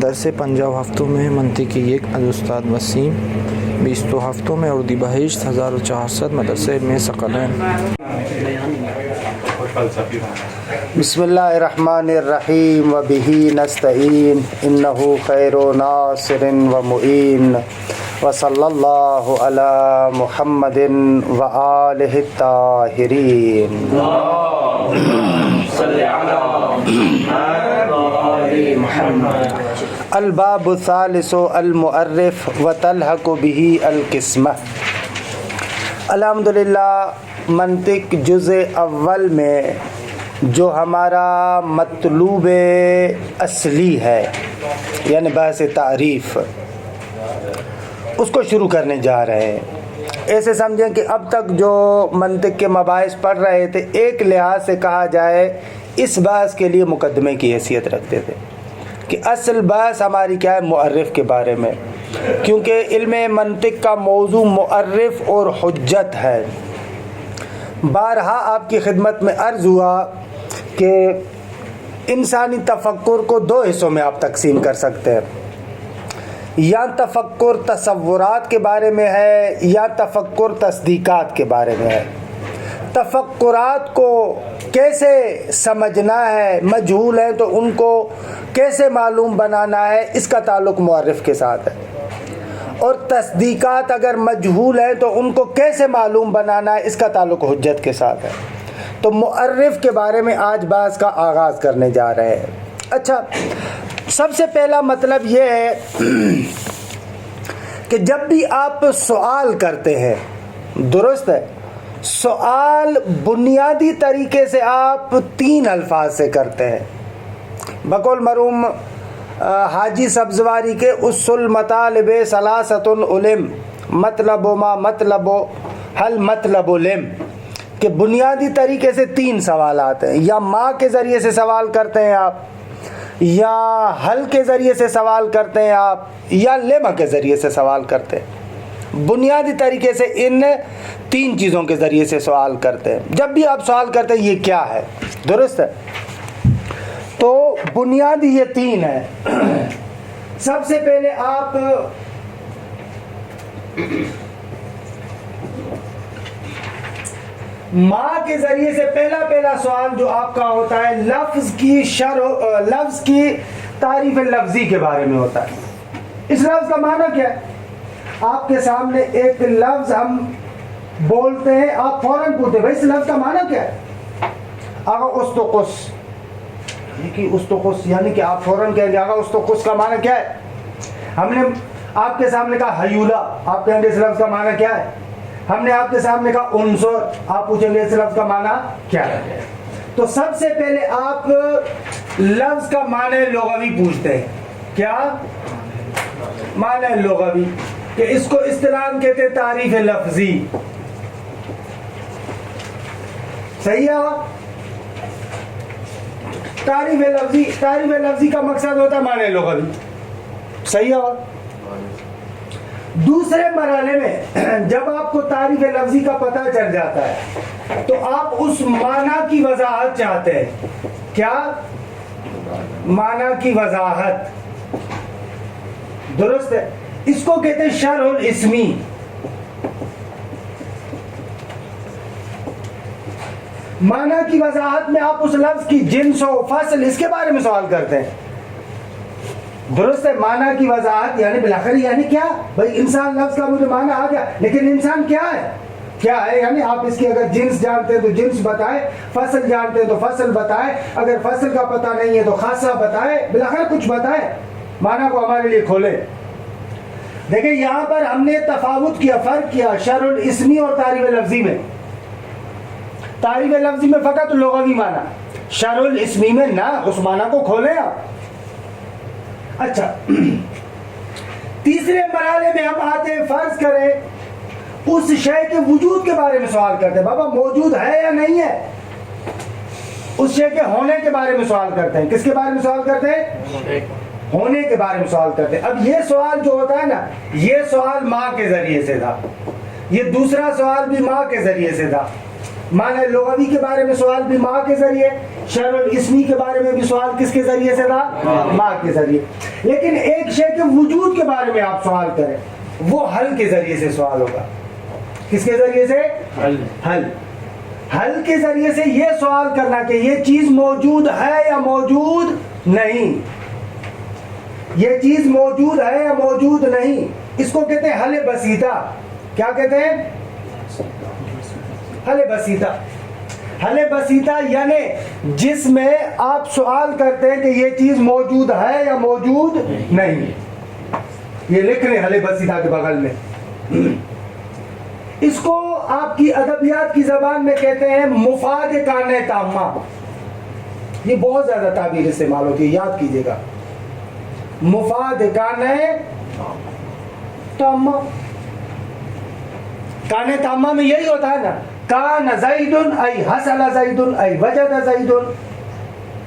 درس 50 ہفتوں میں منطقی 1 از استاد وسیم 20 ہفتوں میں اردو بہشت 1400 مدرسے میں ثقلین. بسم اللہ الرحمن الرحیم وبہ نستعین انہ خیر ناصر و معین وصلی اللہ علی محمد وآلہ الطاہرین. الباب الثالث المعرف وتلحق به القسمہ. الحمدللہ منطق جزء اول میں جو ہمارا مطلوب اصلی ہے یعنی بحث تعریف اس کو شروع کرنے جا رہے ہیں. ایسے سمجھیں کہ اب تک جو منطق کے مباحث پڑھ رہے تھے ایک لحاظ سے کہا جائے اس بحث کے لیے مقدمے کی حیثیت رکھتے تھے کہ اصل بحث ہماری کیا ہے معرف کے بارے میں، کیونکہ علم منطق کا موضوع معرف اور حجت ہے. بارہا آپ کی خدمت میں عرض ہوا کہ انسانی تفکر کو 2 حصوں میں آپ تقسیم کر سکتے ہیں، یا تفکر تصورات کے بارے میں ہے یا تفکر تصدیقات کے بارے میں ہے. تفکرات کو کیسے سمجھنا ہے، مجہول ہیں تو ان کو کیسے معلوم بنانا ہے، اس کا تعلق معرف کے ساتھ ہے. اور تصدیقات اگر مجہول ہیں تو ان کو کیسے معلوم بنانا ہے، اس کا تعلق حجت کے ساتھ ہے. تو معرف کے بارے میں آج بحث کا آغاز کرنے جا رہے ہیں. اچھا، سب سے پہلا مطلب یہ ہے کہ جب بھی آپ سوال کرتے ہیں، درست ہے، سوال بنیادی طریقے سے آپ 3 الفاظ سے کرتے ہیں. بقول مرحوم حاجی سبزواری کے اصل مطالب ثلاثۃ علم مطلب و ما مطلب و حل مطلب علم، کہ بنیادی طریقے سے 3 سوالات ہیں. یا ما کے ذریعے سے سوال کرتے ہیں آپ، یا حل کے ذریعے سے سوال کرتے ہیں آپ، یا لما کے ذریعے سے سوال کرتے ہیں. بنیادی طریقے سے ان 3 چیزوں کے ذریعے سے سوال کرتے ہیں. جب بھی آپ سوال کرتے ہیں یہ کیا ہے، درست ہے، تو بنیادی یہ 3 ہے. سب سے پہلے آپ ماں کے ذریعے سے پہلا سوال جو آپ کا ہوتا ہے لفظ کی شرح، لفظ کی تعریف لفظی کے بارے میں ہوتا ہے. اس لفظ کا معنی کیا ہے؟ آپ کے سامنے ایک لفظ ہم بولتے ہیں، آپ فوراً پوچھتے ہیں بھائی اس لفظ کا معنی کیا ہے؟ آغا استقص، استقص یعنی کہ آپ فوراً کہیں گے آغا استقص کا معنی کیا ہے؟ ہم نے آپ کے سامنے کہا حیولہ، آپ کہیں گے اس لفظ کا معنی کیا ہے؟ ہم نے آپ کے سامنے کہا عنصر، آپ پوچھیں گے اس لفظ کا معنی کیا ہے؟ تو سب سے پہلے آپ لفظ کا معنی لغوی پوچھتے ہیں. کیا معنی لغوی؟ کہ اس کو اصطلاحاً کہتے ہیں تعریف لفظی. صحیح ہے؟ تعریف لفظی کا مقصد ہوتا ہے معنی لغوی. صحیح ہے؟ دوسرے مرحلے میں جب آپ کو تعریف لفظی کا پتہ چل جاتا ہے تو آپ اس معنی کی وضاحت چاہتے ہیں. کیا معنی کی وضاحت؟ درست ہے. اس کو کہتے ہیں شرح الاسمی. معنی کی وضاحت میں آپ اس لفظ کی جنس و فصل اس کے بارے میں سوال کرتے ہیں. درست ہے. معنی کی وضاحت یعنی بالاخر یعنی کیا؟ بھائی انسان لفظ کا مجھے معنی آ گیا، لیکن انسان کیا ہے؟ کیا ہے یعنی آپ اس کی اگر جنس جانتے ہیں تو جنس بتائیں، فصل جانتے ہیں تو فصل بتائیں، اگر فصل کا پتہ نہیں ہے تو خاصہ بتائیں، بالاخر کچھ بتائیں، معنی کو ہمارے لیے کھولیں. دیکھیں یہاں پر ہم نے تفاوت کیا، فرق کیا شرح الاسمی اور تعریف لفظی میں. تعریف لفظی میں فقط لغوی معنی، شرح الاسمی میں نہ، اس معنی کو کھولیں آپ. اچھا، تیسرے مرحلے میں ہم آتے ہیں، فرض کریں اس شے کے وجود کے بارے میں سوال کرتے ہیں. بابا موجود ہے یا نہیں ہے؟ اس شے کے ہونے کے بارے میں سوال کرتے ہیں. کس کے بارے میں سوال کرتے ہیں؟ ہونے کے بارے میں سوال کرتے ہیں. اب یہ سوال جو ہوتا ہے نا، یہ سوال ماں کے ذریعے سے تھا، یہ دوسرا سوال بھی ماں کے ذریعے سے تھا. معنی لغوی کے بارے میں سوال بھی ماں کے ذریعے، شر الاسمی کے بارے میں بھی سوال کس کے ذریعے سے تھا؟ ما کے ذریعے. لیکن ایک شے کے وجود کے بارے میں آپ سوال کریں وہ حل کے ذریعے سے سوال ہوگا. کس کے ذریعے سے؟ حل کے ذریعے سے یہ سوال کرنا کہ یہ چیز موجود ہے یا موجود نہیں، یہ چیز موجود ہے یا موجود نہیں، اس کو کہتے ہیں حل بسیطہ. کیا کہتے ہیں؟ حل بسیطہ. حل بسیطہ یعنی جس میں آپ سوال کرتے ہیں کہ یہ چیز موجود ہے یا موجود نہیں. یہ لکھ لیں حل بسیطہ کے بغل میں. اس کو آپ کی ادبیات کی زبان میں کہتے ہیں مفاد کانہ تامہ. یہ بہت زیادہ تعبیر استعمال ہوتی ہے، یاد کیجئے گا. مفاد کانہ تامہ. کانہ تامہ میں یہی ہوتا ہے نا، کان زید ای حصل زید ای وجد زید.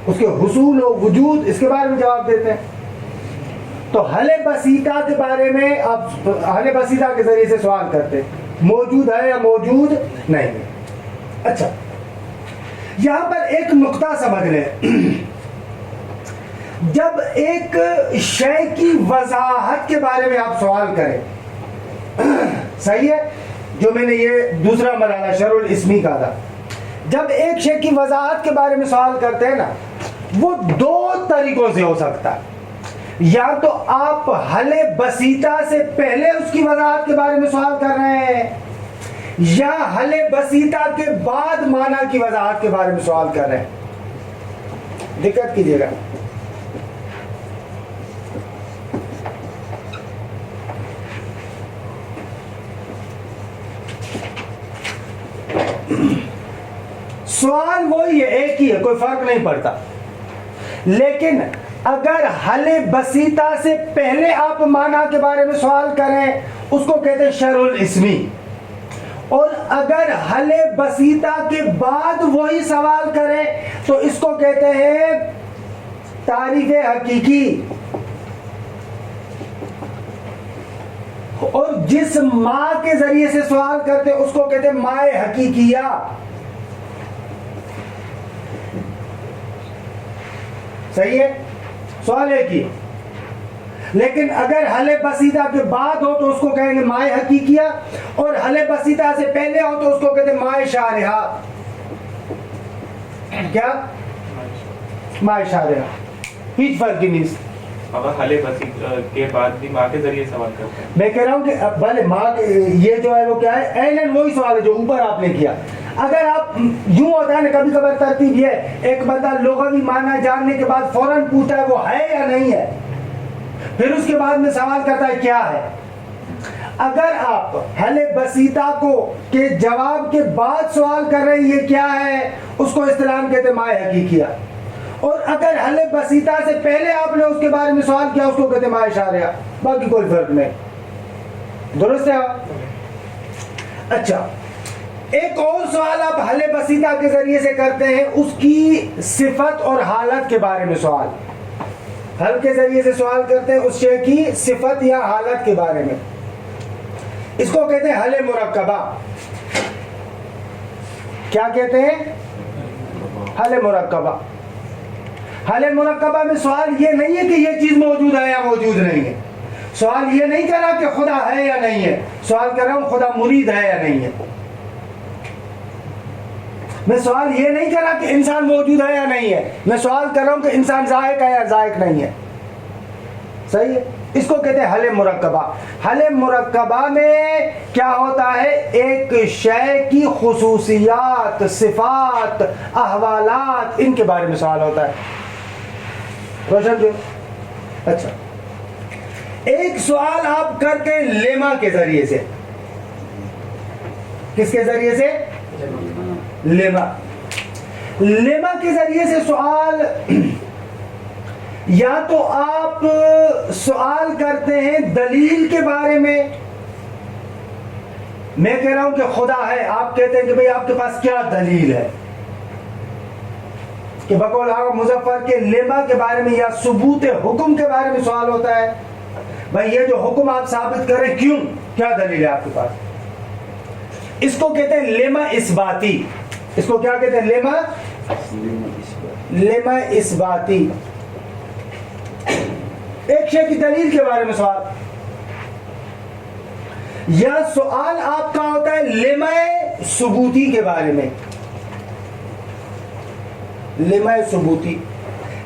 اس کے حصول و وجود اس کے بارے میں جواب دیتے ہیں. تو حل بسیطہ کے بارے میں آپ حل بسیطہ کے ذریعے سے سوال کرتے ہیں موجود ہے یا موجود نہیں. اچھا یہاں پر ایک نقطہ سمجھ لیں. جب ایک شے کی وضاحت کے بارے میں آپ سوال کریں، صحیح ہے، جو میں نے یہ دوسرا مرحلہ شرع الاسمی کا تھا. جب ایک شے کی وضاحت کے بارے میں سوال کرتے ہیں نا، وہ دو طریقوں سے ہو سکتا ہے. یا تو آپ حل بسیطہ سے پہلے اس کی وضاحت کے بارے میں سوال کر رہے ہیں، یا حل بسیطہ کے بعد معنی کی وضاحت کے بارے میں سوال کر رہے ہیں. دقت کیجیے گا. سوال وہی ہے، ایک ہی ہے، کوئی فرق نہیں پڑتا. لیکن اگر حل بسیطہ سے پہلے آپ معنی کے بارے میں سوال کریں اس کو کہتے ہیں شرع الاسمی، اور اگر حل بسیطہ کے بعد وہی سوال کریں تو اس کو کہتے ہیں تعریف حقیقی. اور جس ماں کے ذریعے سے سوال کرتے اس کو کہتے ہیں مائے حقیقیہ. صحیح ہے، سوال ایک ہی. لیکن اگر حل بسیطہ کے بعد ہو تو اس کو کہیں گے مائے حقیقیہ، اور حل بسیطہ سے پہلے ہو تو اس کو کہتے ہیں مائے شارحہ. کیا؟ مائے شارحہ. ہیچ فرق نہیں. اگر حل بسیطہ کے بعد بھی ماں کے ذریعے سوال کرتے ہیں، میں کہہ رہا ہوں کہ بھلے ماں یہ جو ہے وہ کیا ہے، اینن وہی سوال ہے جو اوپر آپ نے کیا. اگر آپ یوں ہوتا ہے نا، کبھی کبھار ترتیب یہ ہے، ایک بندہ لغوی معنی جاننے کے بعد فوراً پوچھتا ہے وہ ہے یا نہیں ہے، پھر اس کے بعد میں سوال کرتا ہے کیا ہے. اگر آپ حل بسیطہ کو کے جواب کے بعد سوال کر رہے ہیں یہ کیا ہے، اس کو اصطلاحاً کہتے ہیں مائے حقیقیہ. اور اگر حل بسیطہ سے پہلے آپ نے اس کے بارے میں سوال کیا اس کو کہتے ہیں مائے شارحہ. باقی کوئی فرق نہیں. درست ہے. اچھا ایک اور سوال آپ حل بسیطہ کے ذریعے سے کرتے ہیں، اس کی صفت اور حالت کے بارے میں سوال. حل کے ذریعے سے سوال کرتے ہیں اس شے کی صفت یا حالت کے بارے میں. اس کو کہتے ہیں حل مرکبہ. کیا کہتے ہیں؟ حل مرکبہ. حل مرکبہ میں سوال یہ نہیں ہے کہ یہ چیز موجود ہے یا موجود نہیں ہے. سوال یہ نہیں کر رہا کہ خدا ہے یا نہیں ہے، سوال کر رہا ہوں خدا مرید ہے یا نہیں ہے. میں سوال یہ نہیں کر رہا کہ انسان موجود ہے یا نہیں ہے، میں سوال کر رہا ہوں کہ انسان ذائق ہے یا ذائق نہیں ہے. صحیح ہے. اس کو کہتے ہیں حل مرکبہ. حل مرکبہ میں کیا ہوتا ہے، ایک شے کی خصوصیات، صفات، احوالات، ان کے بارے میں سوال ہوتا ہے. روشن جو. اچھا ایک سوال آپ کرتے ہیں لیما کے ذریعے سے. کس کے ذریعے سے؟ لیما. لیما کے ذریعے سے سوال، یا تو آپ سوال کرتے ہیں دلیل کے بارے میں. میں کہہ رہا ہوں کہ خدا ہے، آپ کہتے ہیں کہ بھئی آپ کے پاس کیا دلیل ہے، کہ بقول آقا مظفر کے لیما کے بارے میں یا ثبوت حکم کے بارے میں سوال ہوتا ہے. بھئی یہ جو حکم آپ ثابت کریں کیوں، کیا دلیل ہے آپ کے پاس. اس کو کہتے ہیں لیما اثباتی. اس کو کیا کہتے ہیں؟ لیما لما اثباتی، ایک شے کی دلیل کے بارے میں سوال، یا سوال آپ کا ہوتا ہے لما ثبوتی کے بارے میں. لما ثبوتی،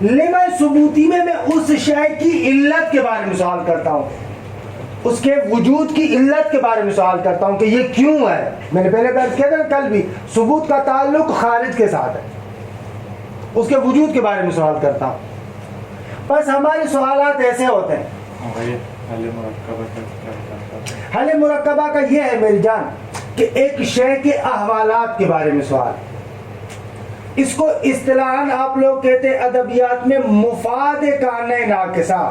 لما ثبوتی میں اس شے کی علت کے بارے میں سوال کرتا ہوں، اس کے وجود کی علت کے بارے میں سوال کرتا ہوں کہ یہ کیوں ہے. میں نے پہلے بات کیا تھا کل بھی، ثبوت کا تعلق خارج کے ساتھ ہے، اس کے وجود کے بارے میں سوال کرتا ہوں. بس ہمارے سوالات ایسے ہوتے ہیں. حل مرکبہ کا یہ ہے میری جان کہ ایک شے کے احوالات کے بارے میں سوال. اس کو اصطلاحاً آپ لوگ کہتے ہیں ادبیات میں مفاد کانہ ناقصہ.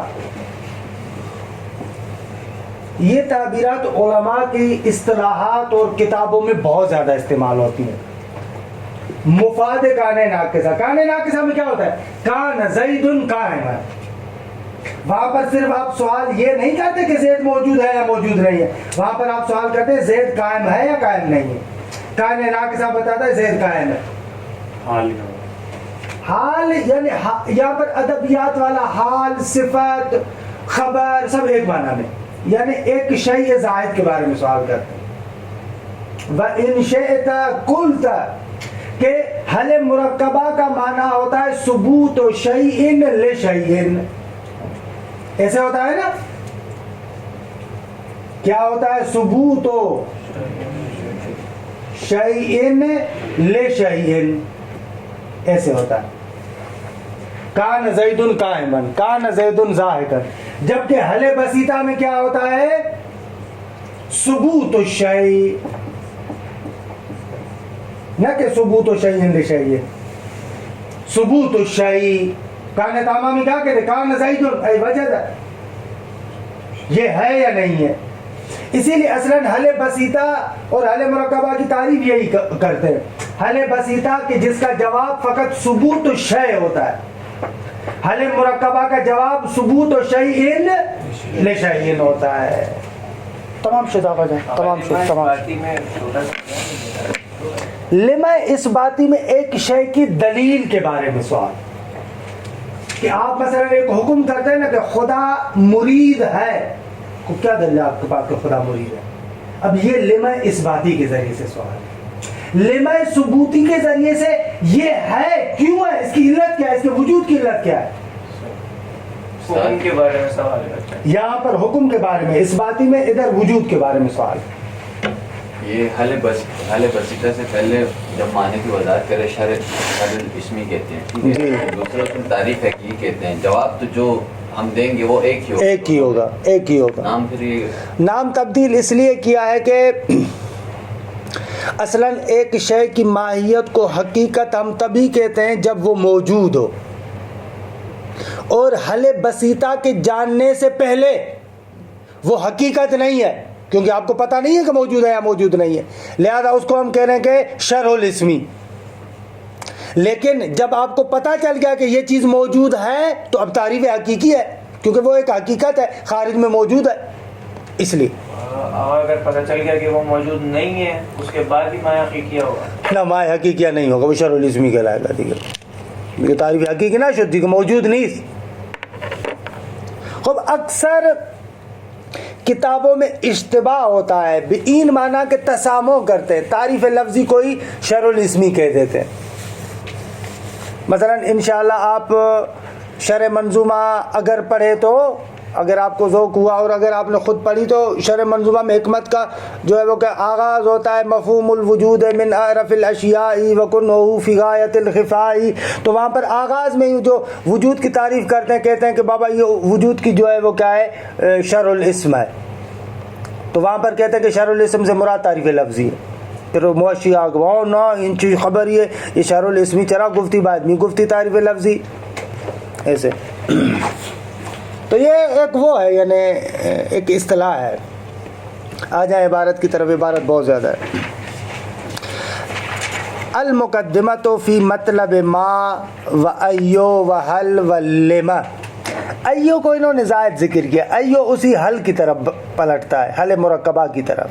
یہ تعبیرات علماء کی اصطلاحات اور کتابوں میں بہت زیادہ استعمال ہوتی ہیں. مفاد کانہ ناقصہ، کانہ ناقصہ میں کیا ہوتا ہے؟ کان زید قائم ہے. وہاں پر صرف آپ سوال یہ نہیں کرتے کہ زید موجود ہے یا موجود نہیں ہے، وہاں پر آپ سوال کرتے ہیں زید قائم ہے یا قائم نہیں ہے. کانہ ناقصہ بتاتا ہے زید قائم ہے. حال یعنی یہاں پر ادبیات والا حال، صفت، خبر سب ایک معنی میں، یعنی ایک شیء زائد کے بارے میں سوال کرتے ہیں. وَإِن شِئْتَ قُلْتَ کہ حل مرکبہ کا معنی ہوتا ہے ثبوت شیء لشیء. ایسے ہوتا ہے نا، کیا ہوتا ہے؟ ثبوت شیء لشیء، ایسے ہوتا ہے. کان زید قائما، کان زید ضاحکا. جبکہ حل بسیطہ میں کیا ہوتا ہے؟ ثبوت الشیء، نہ کہ ثبوت شیء لشیء. ثبوت الشیء. کان تامہ میں کیا کہتے ہیں؟ کان زید ای وجد، یہ ہے یا نہیں ہے. اسی لیے اصلاً حل بسیطہ اور حل مرکبہ کی تعریف یہی کرتے ہیں. حل بسیطہ کہ جس کا جواب فقط ثبوت الشیء ہوتا ہے، حل مرکبہ کا جواب ثبوت شیء لشیء ہوتا ہے. تمام شدہ تمام لما اثباتی میں ایک شے کی دلیل کے بارے میں سوال، کہ آپ مثلا ایک حکم کرتے ہیں نا کہ خدا مرید ہے، کیا دلیل آپ کے پاس کہ خدا مرید ہے؟ اب یہ لما اثباتی کے ذریعے سے سوال ہے. لما ثبوتی کے ذریعے سے یہ ہے کیوں ہے، اس کی علت کیا ہے، اس کے وجود کی علت کیا ہے. حکم کے بارے میں سوال ہے، یہاں پر حکم کے بارے میں، اثباتی میں ادھر وجود کے بارے میں سوال ہے. یہ حل بسیطہ سے پہلے جب معنی کی وضاحت کرے شرع اسمی کہتے ہیں، ٹھیک ہے. دوسرا اس میں تعریف حقیقی کہتے ہیں. جواب تو جو ہم دیں گے وہ ایک ہی ہوگا. نام پھر نام تبدیل اس لیے کیا ہے کہ اصلاً ایک شے کی ماہیت کو حقیقت ہم تبھی کہتے ہیں جب وہ موجود ہو، اور حل بسیطہ کے جاننے سے پہلے وہ حقیقت نہیں ہے، کیونکہ آپ کو پتہ نہیں ہے کہ موجود ہے یا موجود نہیں ہے. لہذا اس کو ہم کہہ رہے ہیں کہ شرح الاسمی. لیکن جب آپ کو پتہ چل گیا کہ یہ چیز موجود ہے تو اب تعریف حقیقی ہے، کیونکہ وہ ایک حقیقت ہے، خارج میں موجود ہے. اس لیے اگر پتہ چل گیا کہ وہ موجود نہیں ہے اس کے بعد ہی مایا حقیقیہ ہوگا، نہ مایا حقیقیہ نہیں ہوگا، وہ شرح الاسمی کہلائے گا. ٹھیک ہے، تعریف حقیقی نہ شدی کہ موجود نہیں. خب اکثر کتابوں میں اشتباہ ہوتا ہے، بین معنی کہ تسامح کرتے ہیں، تعریف لفظی کوئی شرح الاسمی کہہ دیتے ہیں. مثلا انشاءاللہ آپ شرح منظومہ اگر پڑھے تو، اگر آپ کو ذوق ہوا اور اگر آپ نے خود پڑھی تو شرح منظومہ میں حکمت کا جو ہے وہ کہ آغاز ہوتا ہے مفہوم الوجود من اعرف الاشیاء وکنہ فی غایت الخفاء. تو وہاں پر آغاز میں جو وجود کی تعریف کرتے ہیں کہتے ہیں کہ بابا یہ وجود کی جو ہے وہ کیا ہے، شرح الاسم ہے. تو وہاں پر کہتے ہیں کہ شرح الاسم سے مراد تعریف لفظی ہے. پھر موشی آگواؤ نہ ان چیز خبر یہ شرح الاسمی چرا گفتی بعد میں گفتی تعریف لفظی ایسے. تو یہ ایک وہ ہے، یعنی ایک اصطلاح ہے. آ جائیں عبارت کی طرف. عبارت بہت زیادہ ہے. المقدمۃ فی مطلب ما و ایو و حل و لما. ایو کو انہوں نے زائد ذکر کیا. ایو اسی حل کی طرف پلٹتا ہے، حل مرکبہ کی طرف.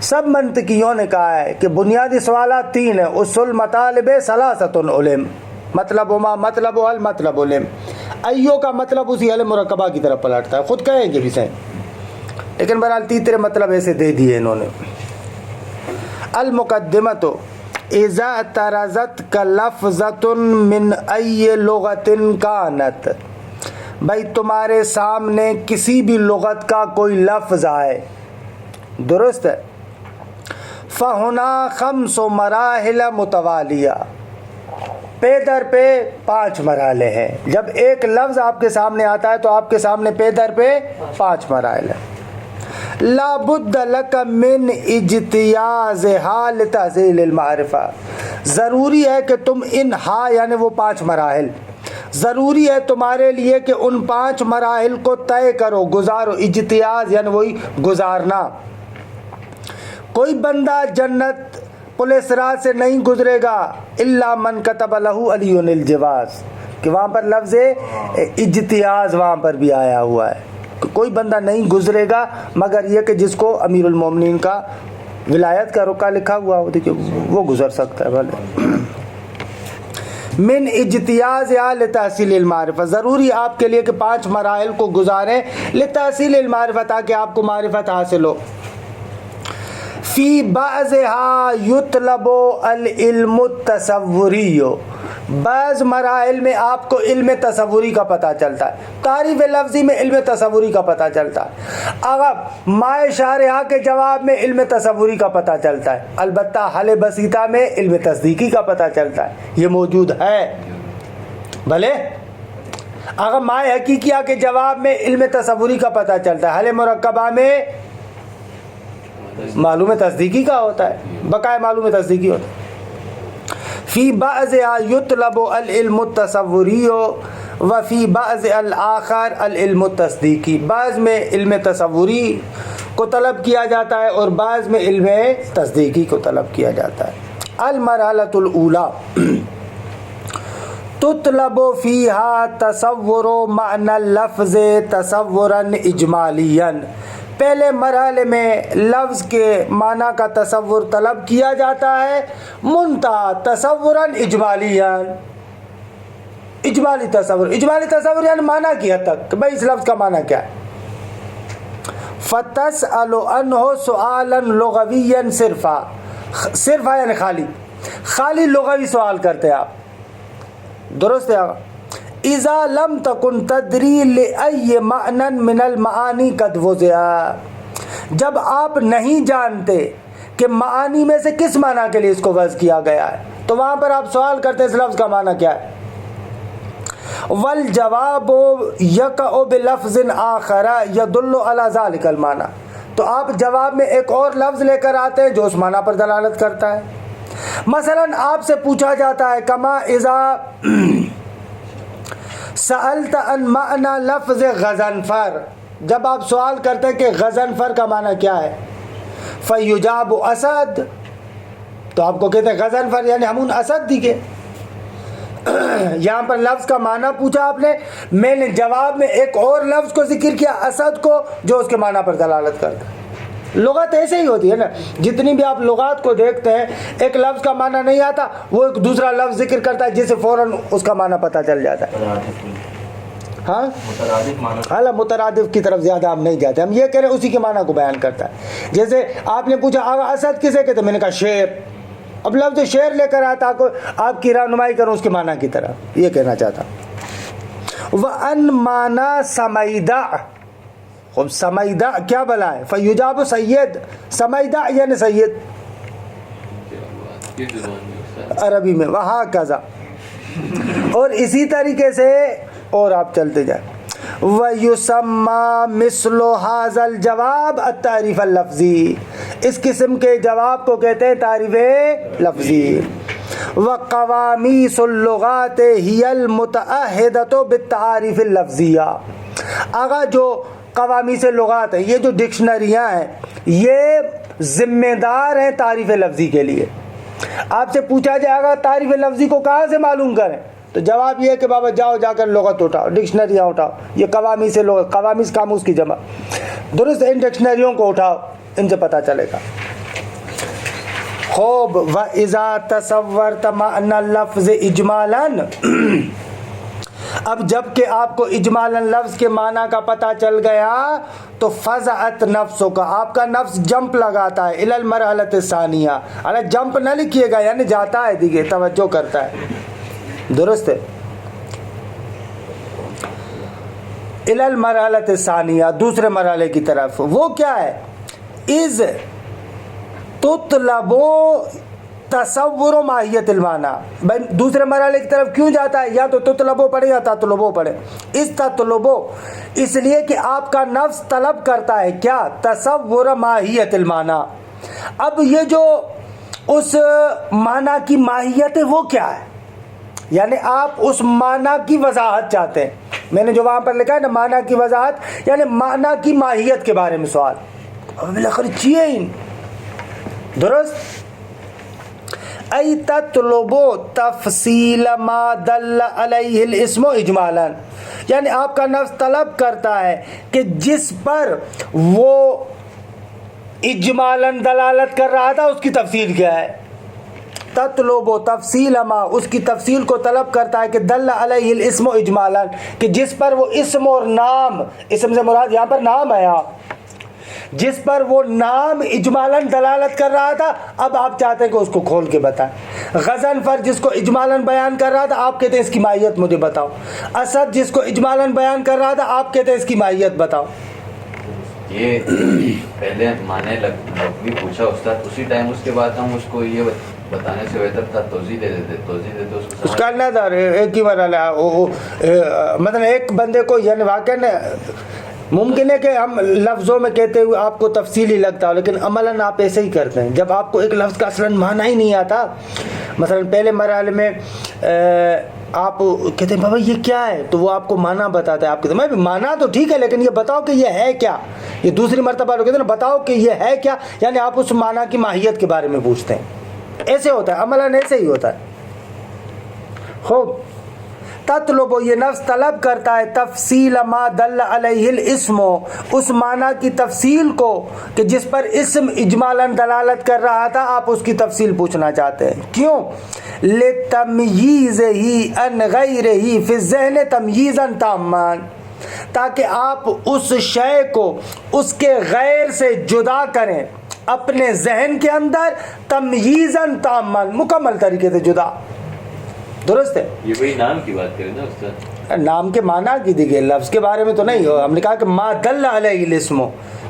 سب منطقیوں نے کہا ہے کہ بنیادی سوالات تین ہیں. اصول مطالب ثلاثۃ علم. مطلب ما مطلب ال مطلب لم، ایو کا مطلب اسی ال مرکبہ کی طرف پلٹتا ہے، خود کہیں گے بھی صحیح، لیکن بہرحال تیسرے مطلب ایسے دے دیے انہوں نے. المقدمۃ اذا اعترضت کا لفظۃ من ای لغت کانت، بھائی تمہارے سامنے کسی بھی لغت کا کوئی لفظ آئے، درست ہے، فہنا خمس مراحل متوالیہ، پے در پہ 5 مرحلے ہیں. جب ایک لفظ آپ کے سامنے آتا ہے تو آپ کے سامنے پے در پہ 5 مراحل ہیں. لا بد لک من اجتیازها لتحصیل المعرفہ، ضروری ہے کہ تم ان یعنی وہ 5 مراحل، ضروری ہے تمہارے لیے کہ ان 5 مراحل کو طے کرو، گزارو. اجتیاز یعنی وہی گزارنا. کوئی بندہ جنت پولیس راہ سے نہیں گزرے گا الا من کتب لہ علی الجواز، کہ وہاں پر لفظ اجتیاز وہاں پر بھی آیا ہوا ہے. کوئی بندہ نہیں گزرے گا مگر یہ کہ جس کو امیر المومنین کا ولایت کا رکا لکھا ہوا ہو، دیکھیے وہ گزر سکتا ہے. بھلے من اجتیاز یا لتحصیل المعرفہ، ضروری آپ کے لیے کہ 5 مراحل کو گزاریں لتحصیل المعرفہ، تاکہ آپ کو معرفت حاصل ہو. فی بعضها یطلب العلم التصوری، بعض مراحل میں آپ کو علم تصوری کا پتہ چلتا ہے، تعریف لفظی میں علم تصوری کا پتہ چلتا ہے. اگر مائے شارحہ کے جواب میں علم تصوری کا پتہ چلتا ہے، البتہ حل بسیطہ میں علم تصدیقی کا پتہ چلتا ہے، یہ موجود ہے. بھلے اگر مائے حقیقیہ کے جواب میں علم تصوری کا پتہ چلتا ہے، حل مرکبہ میں معلوم تصدیقی کا ہوتا ہے، بقائے معلوم تصدیقی ہوتا ہے. فی بعضها یطلب العلم التصوری وفی بعض الآخر العلم التصدیقی، بعض میں علم تصوری کو طلب کیا جاتا ہے اور بعض میں علم تصدیقی کو طلب کیا جاتا ہے. المرحلۃ الاولی تطلب فیہا تصور معنی اللفظ تصورا اجمالیا، پہلے مرحلے میں لفظ کے معنی کا تصور طلب کیا جاتا ہے، منتہا تصوراً اجمالیاً، اجمالی تصور. اجمالی تصور یعنی معنی کی حد تک کہ بھائی اس لفظ کا معنی کیا ہے. فتسأل عنہ سؤالا لغویا صرفا، صرفا یعنی خالی لغوی سوال کرتے آپ، درست ہے. اذا لم تکن تدری لأی معنی من المعانی قد وضع، جب آپ نہیں جانتے کہ معانی میں سے کس معنی کے لیے اس کو وضع کیا گیا ہے، تو وہاں پر آپ سوال کرتے ہیں اس لفظ کا معنی کیا ہے. والجواب یقع بلفظ آخر یدل علی ذلک المعنی، تو آپ جواب میں ایک اور لفظ لے کر آتے ہیں جو اس معنی پر دلالت کرتا ہے. مثلا آپ سے پوچھا جاتا ہے کما اذا سألت عن معنی لفظ غضنفر، جب آپ سوال کرتے ہیں کہ غضنفر کا معنی کیا ہے، فیجاب اسد، تو آپ کو کہتے ہیں غضنفر یعنی ہمون اسد دیکھے. یہاں پر لفظ کا معنی پوچھا آپ نے، میں نے جواب میں ایک اور لفظ کو ذکر کیا اسد کو جو اس کے معنی پر دلالت کرتا ہے. لغت ایسے ہی ہوتی ہے نا، جتنی بھی آپ لغات کو دیکھتے ہیں ایک لفظ کا معنی نہیں آتا وہ ایک دوسرا لفظ ذکر کرتا ہے جس سے فوراً اس کا معنی پتہ چل جاتا ہے. ہاں حالانکہ مترادف کی طرف زیادہ ہم نہیں جاتے، ہم یہ کہہ رہے ہیں اسی کے معنی کو بیان کرتا ہے. جیسے آپ نے پوچھا اسد کسے کہتے، میں نے کہا شیر، اب لفظ شیر لے کر آتا آپ کی رہنمائی کروں اس کے معنی کی طرف، یہ کہنا چاہتا. وَأَن مَانَا سَمَيْدَعْ، خب سمیدہ کیا بلا ہے، فیجاب سید، سمیدہ یعنی سید عربی میں، وہاں کذا، اور اسی طریقے سے اور آپ چلتے جائیں. وَيُسَمَّى مِثْلُ هَذَا الْجَوَابِ التعریف اللفظی، اس قسم کے جواب کو کہتے ہیں تعریف لفظی. وَقَوَامِيسُ اللُّغَاتِ هِيَ الْمُتَعَهِدَةُ بِالتَّعَارِفِ اللفظیہ، اگر جو قوامیس لغات ہیں، یہ جو ڈکشنریاں ہیں، یہ ذمہ دار ہیں تعریف لفظی کے لیے. آپ سے پوچھا جائے گا تعریف لفظی کو کہاں سے معلوم کریں، تو جواب یہ ہے کہ بابا جاؤ جا کر لغت اٹھاؤ، ڈکشنریاں اٹھاؤ، یہ قوامیس لغت، قوامیس قاموس کی جمع، درست ان ڈکشنریوں کو اٹھاؤ، ان سے پتہ چلے گا. خوب وَإِذَا تَصَوَّرْتَ مَعْنَى اللَّفْظِ إِجْمَالًا، اب جب کہ آپ کو اجمالاً لفظ کے معنی کا پتہ چل گیا تو فزعت نفسوں کا، آپ کا نفس جمپ لگاتا ہے، الی المرحلۃ الثانیہ، ارے جمپ نہ لکھیے گا یعنی جاتا ہے، دیکھیے توجہ کرتا ہے، درست ہے، الی المرحلۃ الثانیہ، دوسرے مرحلے کی طرف، وہ کیا ہے؟ از تطلب تصور و ماہیت المعنی، دوسرے مرحلے کی طرف کیوں جاتا ہے؟ یا تو تطلبو پڑھے یا تطلبو پڑھے، اس تطلبو اس لیے کہ آپ کا نفس طلب کرتا ہے کیا؟ تصور ماہیت المعنی۔ اب یہ جو اس معنی کی ماہیت ہے وہ کیا ہے؟ یعنی آپ اس معنی کی وضاحت چاہتے ہیں، میں نے جو وہاں پر لکھا ہے نا معنی کی وضاحت، یعنی معنی کی ماہیت کے بارے میں سوال، بالآخر چیئے درست، ای تطلبو تفصیل ما دل علیہ الاسم اجمالا، یعنی آپ کا نفس طلب کرتا ہے کہ جس پر وہ اجمالاً دلالت کر رہا تھا اس کی تفصیل کیا ہے؟ تطلبو تفصیل ما، اس کی تفصیل کو طلب کرتا ہے کہ دل علیہ الاسم اجمالا، کہ جس پر وہ اسم اور نام، اسم سے مراد یہاں پر نام ہے، جس پر وہ نام اجمالاً دلالت کر رہا تھا، اب آپ چاہتے ہیں کہ اس کو کھول کے بتائیں۔ غزن فر جس کو اجمالاً بیان کر رہا تھا، آپ کہتے ہیں اس کی ماہیت مجھے بتاؤ۔ اسد جس کو اجمالاً بیان کر رہا تھا، آپ کہتے ہیں اس کی ماہیت بتاؤ۔ یہ پہلے معنی لفظی پوچھا استاد، اسی ٹائم اس کے بعد ہم اس کو یہ بتانے سے بہتر تھا توضیح دے دیتے اس کا اللہ تھا ایک ہی مرحلہ، مطلب ایک بندے کو یعنی واقعاً ممکن ہے کہ ہم لفظوں میں کہتے ہوئے آپ کو تفصیلی لگتا ہو، لیکن عملاً آپ ایسے ہی کرتے ہیں۔ جب آپ کو ایک لفظ کا اصلاً معنی ہی نہیں آتا، مثلا پہلے مرحلے میں آپ کہتے ہیں بابا یہ کیا ہے، تو وہ آپ کو معنی بتاتا ہے، آپ کہتے ہیں میں معنی تو ٹھیک ہے لیکن یہ بتاؤ کہ یہ ہے کیا۔ یہ دوسری مرتبہ کہتے ہیں نا بتاؤ کہ یہ ہے کیا، یعنی آپ اس معنی کی ماہیت کے بارے میں پوچھتے ہیں، ایسے ہوتا ہے عملاً، ایسے ہی ہوتا ہے۔ خوب تطلب، یہ نفس طلب کرتا ہے تفصیل ما دل علیہ الاسم، اس معنی کی تفصیل کو کہ جس پر اسم اجمالاً دلالت کر رہا تھا، آپ اس کی تفصیل پوچھنا چاہتے ہیں۔ کیوں؟ لتمییزہ عن غیرہ فی الذہن تمییزا تاما، تاکہ آپ اس شے کو اس کے غیر سے جدا کریں اپنے ذہن کے اندر، تمییزا تاما، مکمل طریقے سے جدا، درست ہے۔ یہ وہی نام کی بات کریں نا استاد، نام کے معنی کی دیکھیے، لفظ کے بارے میں تو نہیں ہو، ہم نے کہا کہ ما دل علیہ الاسم،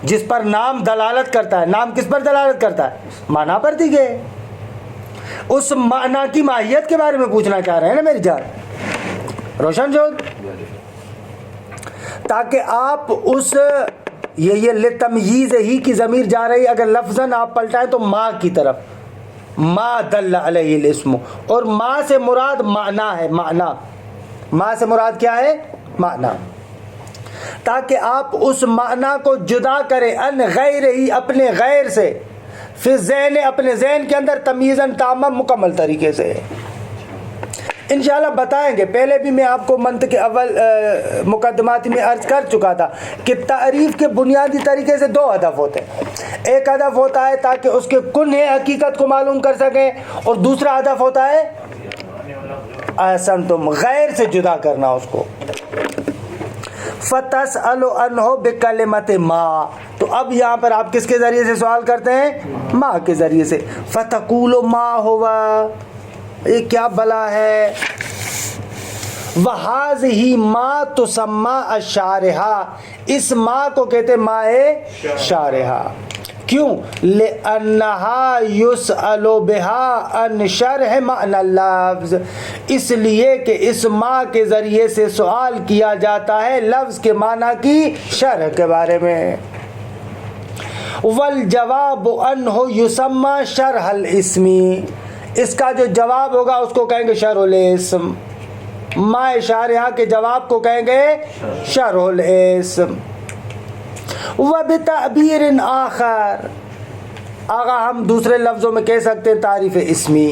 جس پر نام دلالت کرتا ہے۔ نام کس پر دلالت کرتا ہے؟ معنی پر دیکھیے، اس معنی کی ماہیت کے بارے میں پوچھنا چاہ رہے ہیں نا میری جان، روشن جو، تاکہ آپ اس یہ لتمییز ہی کی ضمیر جا رہی، اگر لفظاً آپ پلٹائیں تو ما کی طرف، ما دل علیہ الاسم، اور ما سے مراد معنی ہے، معنی، ما سے مراد کیا ہے؟ معنی، تاکہ آپ اس معنی کو جدا کریں ان غیر ہی، اپنے غیر سے، پھر ذہن، اپنے ذہن کے اندر تمیزاً تاما، مکمل طریقے سے۔ انشاءاللہ بتائیں گے، پہلے بھی میں آپ کو منطق اول مقدمات میں عرض کر چکا تھا کہ تعریف کے بنیادی طریقے سے دو ہدف ہوتے ہیں۔ ایک ہدف ہوتا ہے تاکہ اس کے کنہ حقیقت کو معلوم کر سکیں، اور دوسرا ہدف ہوتا ہے احسنتم، غیر سے جدا کرنا اس کو۔ فَتَسْأَلُ عَنْهُ بِكَلِمَةِ مَا، تو اب یہاں پر آپ کس کے ذریعے سے سوال کرتے ہیں؟ ماں کے ذریعے سے۔ فَتَقُولُ مَا هُوَ، یہ کیا بلا ہے؟ وَهَذِهِ مَا تُسَمَّى الشَّارِحَةُ، اس ماں کو کہتے ماء شارحہ۔ کیوں؟ لِأَنَّهَا يُسْأَلُ بِهَا عَنْ شَرْحِ مَعْنَى اللَّفْظِ، اس لیے کہ اس ماں کے ذریعے سے سوال کیا جاتا ہے لفظ کے معنی کی شرح کے بارے میں۔ وَالْجَوَابُ عَنْهُ يُسَمَّى شَرْحَ الْإِسْمِ، اس کا جو جواب ہوگا اس کو کہیں گے شرح الاسم، ماء شارحہ کے جواب کو کہیں گے شرح الاسم۔ وَبِتَعْبِيرٍ آخر، آگا ہم دوسرے لفظوں میں کہہ سکتے ہیں تعریف اسمی،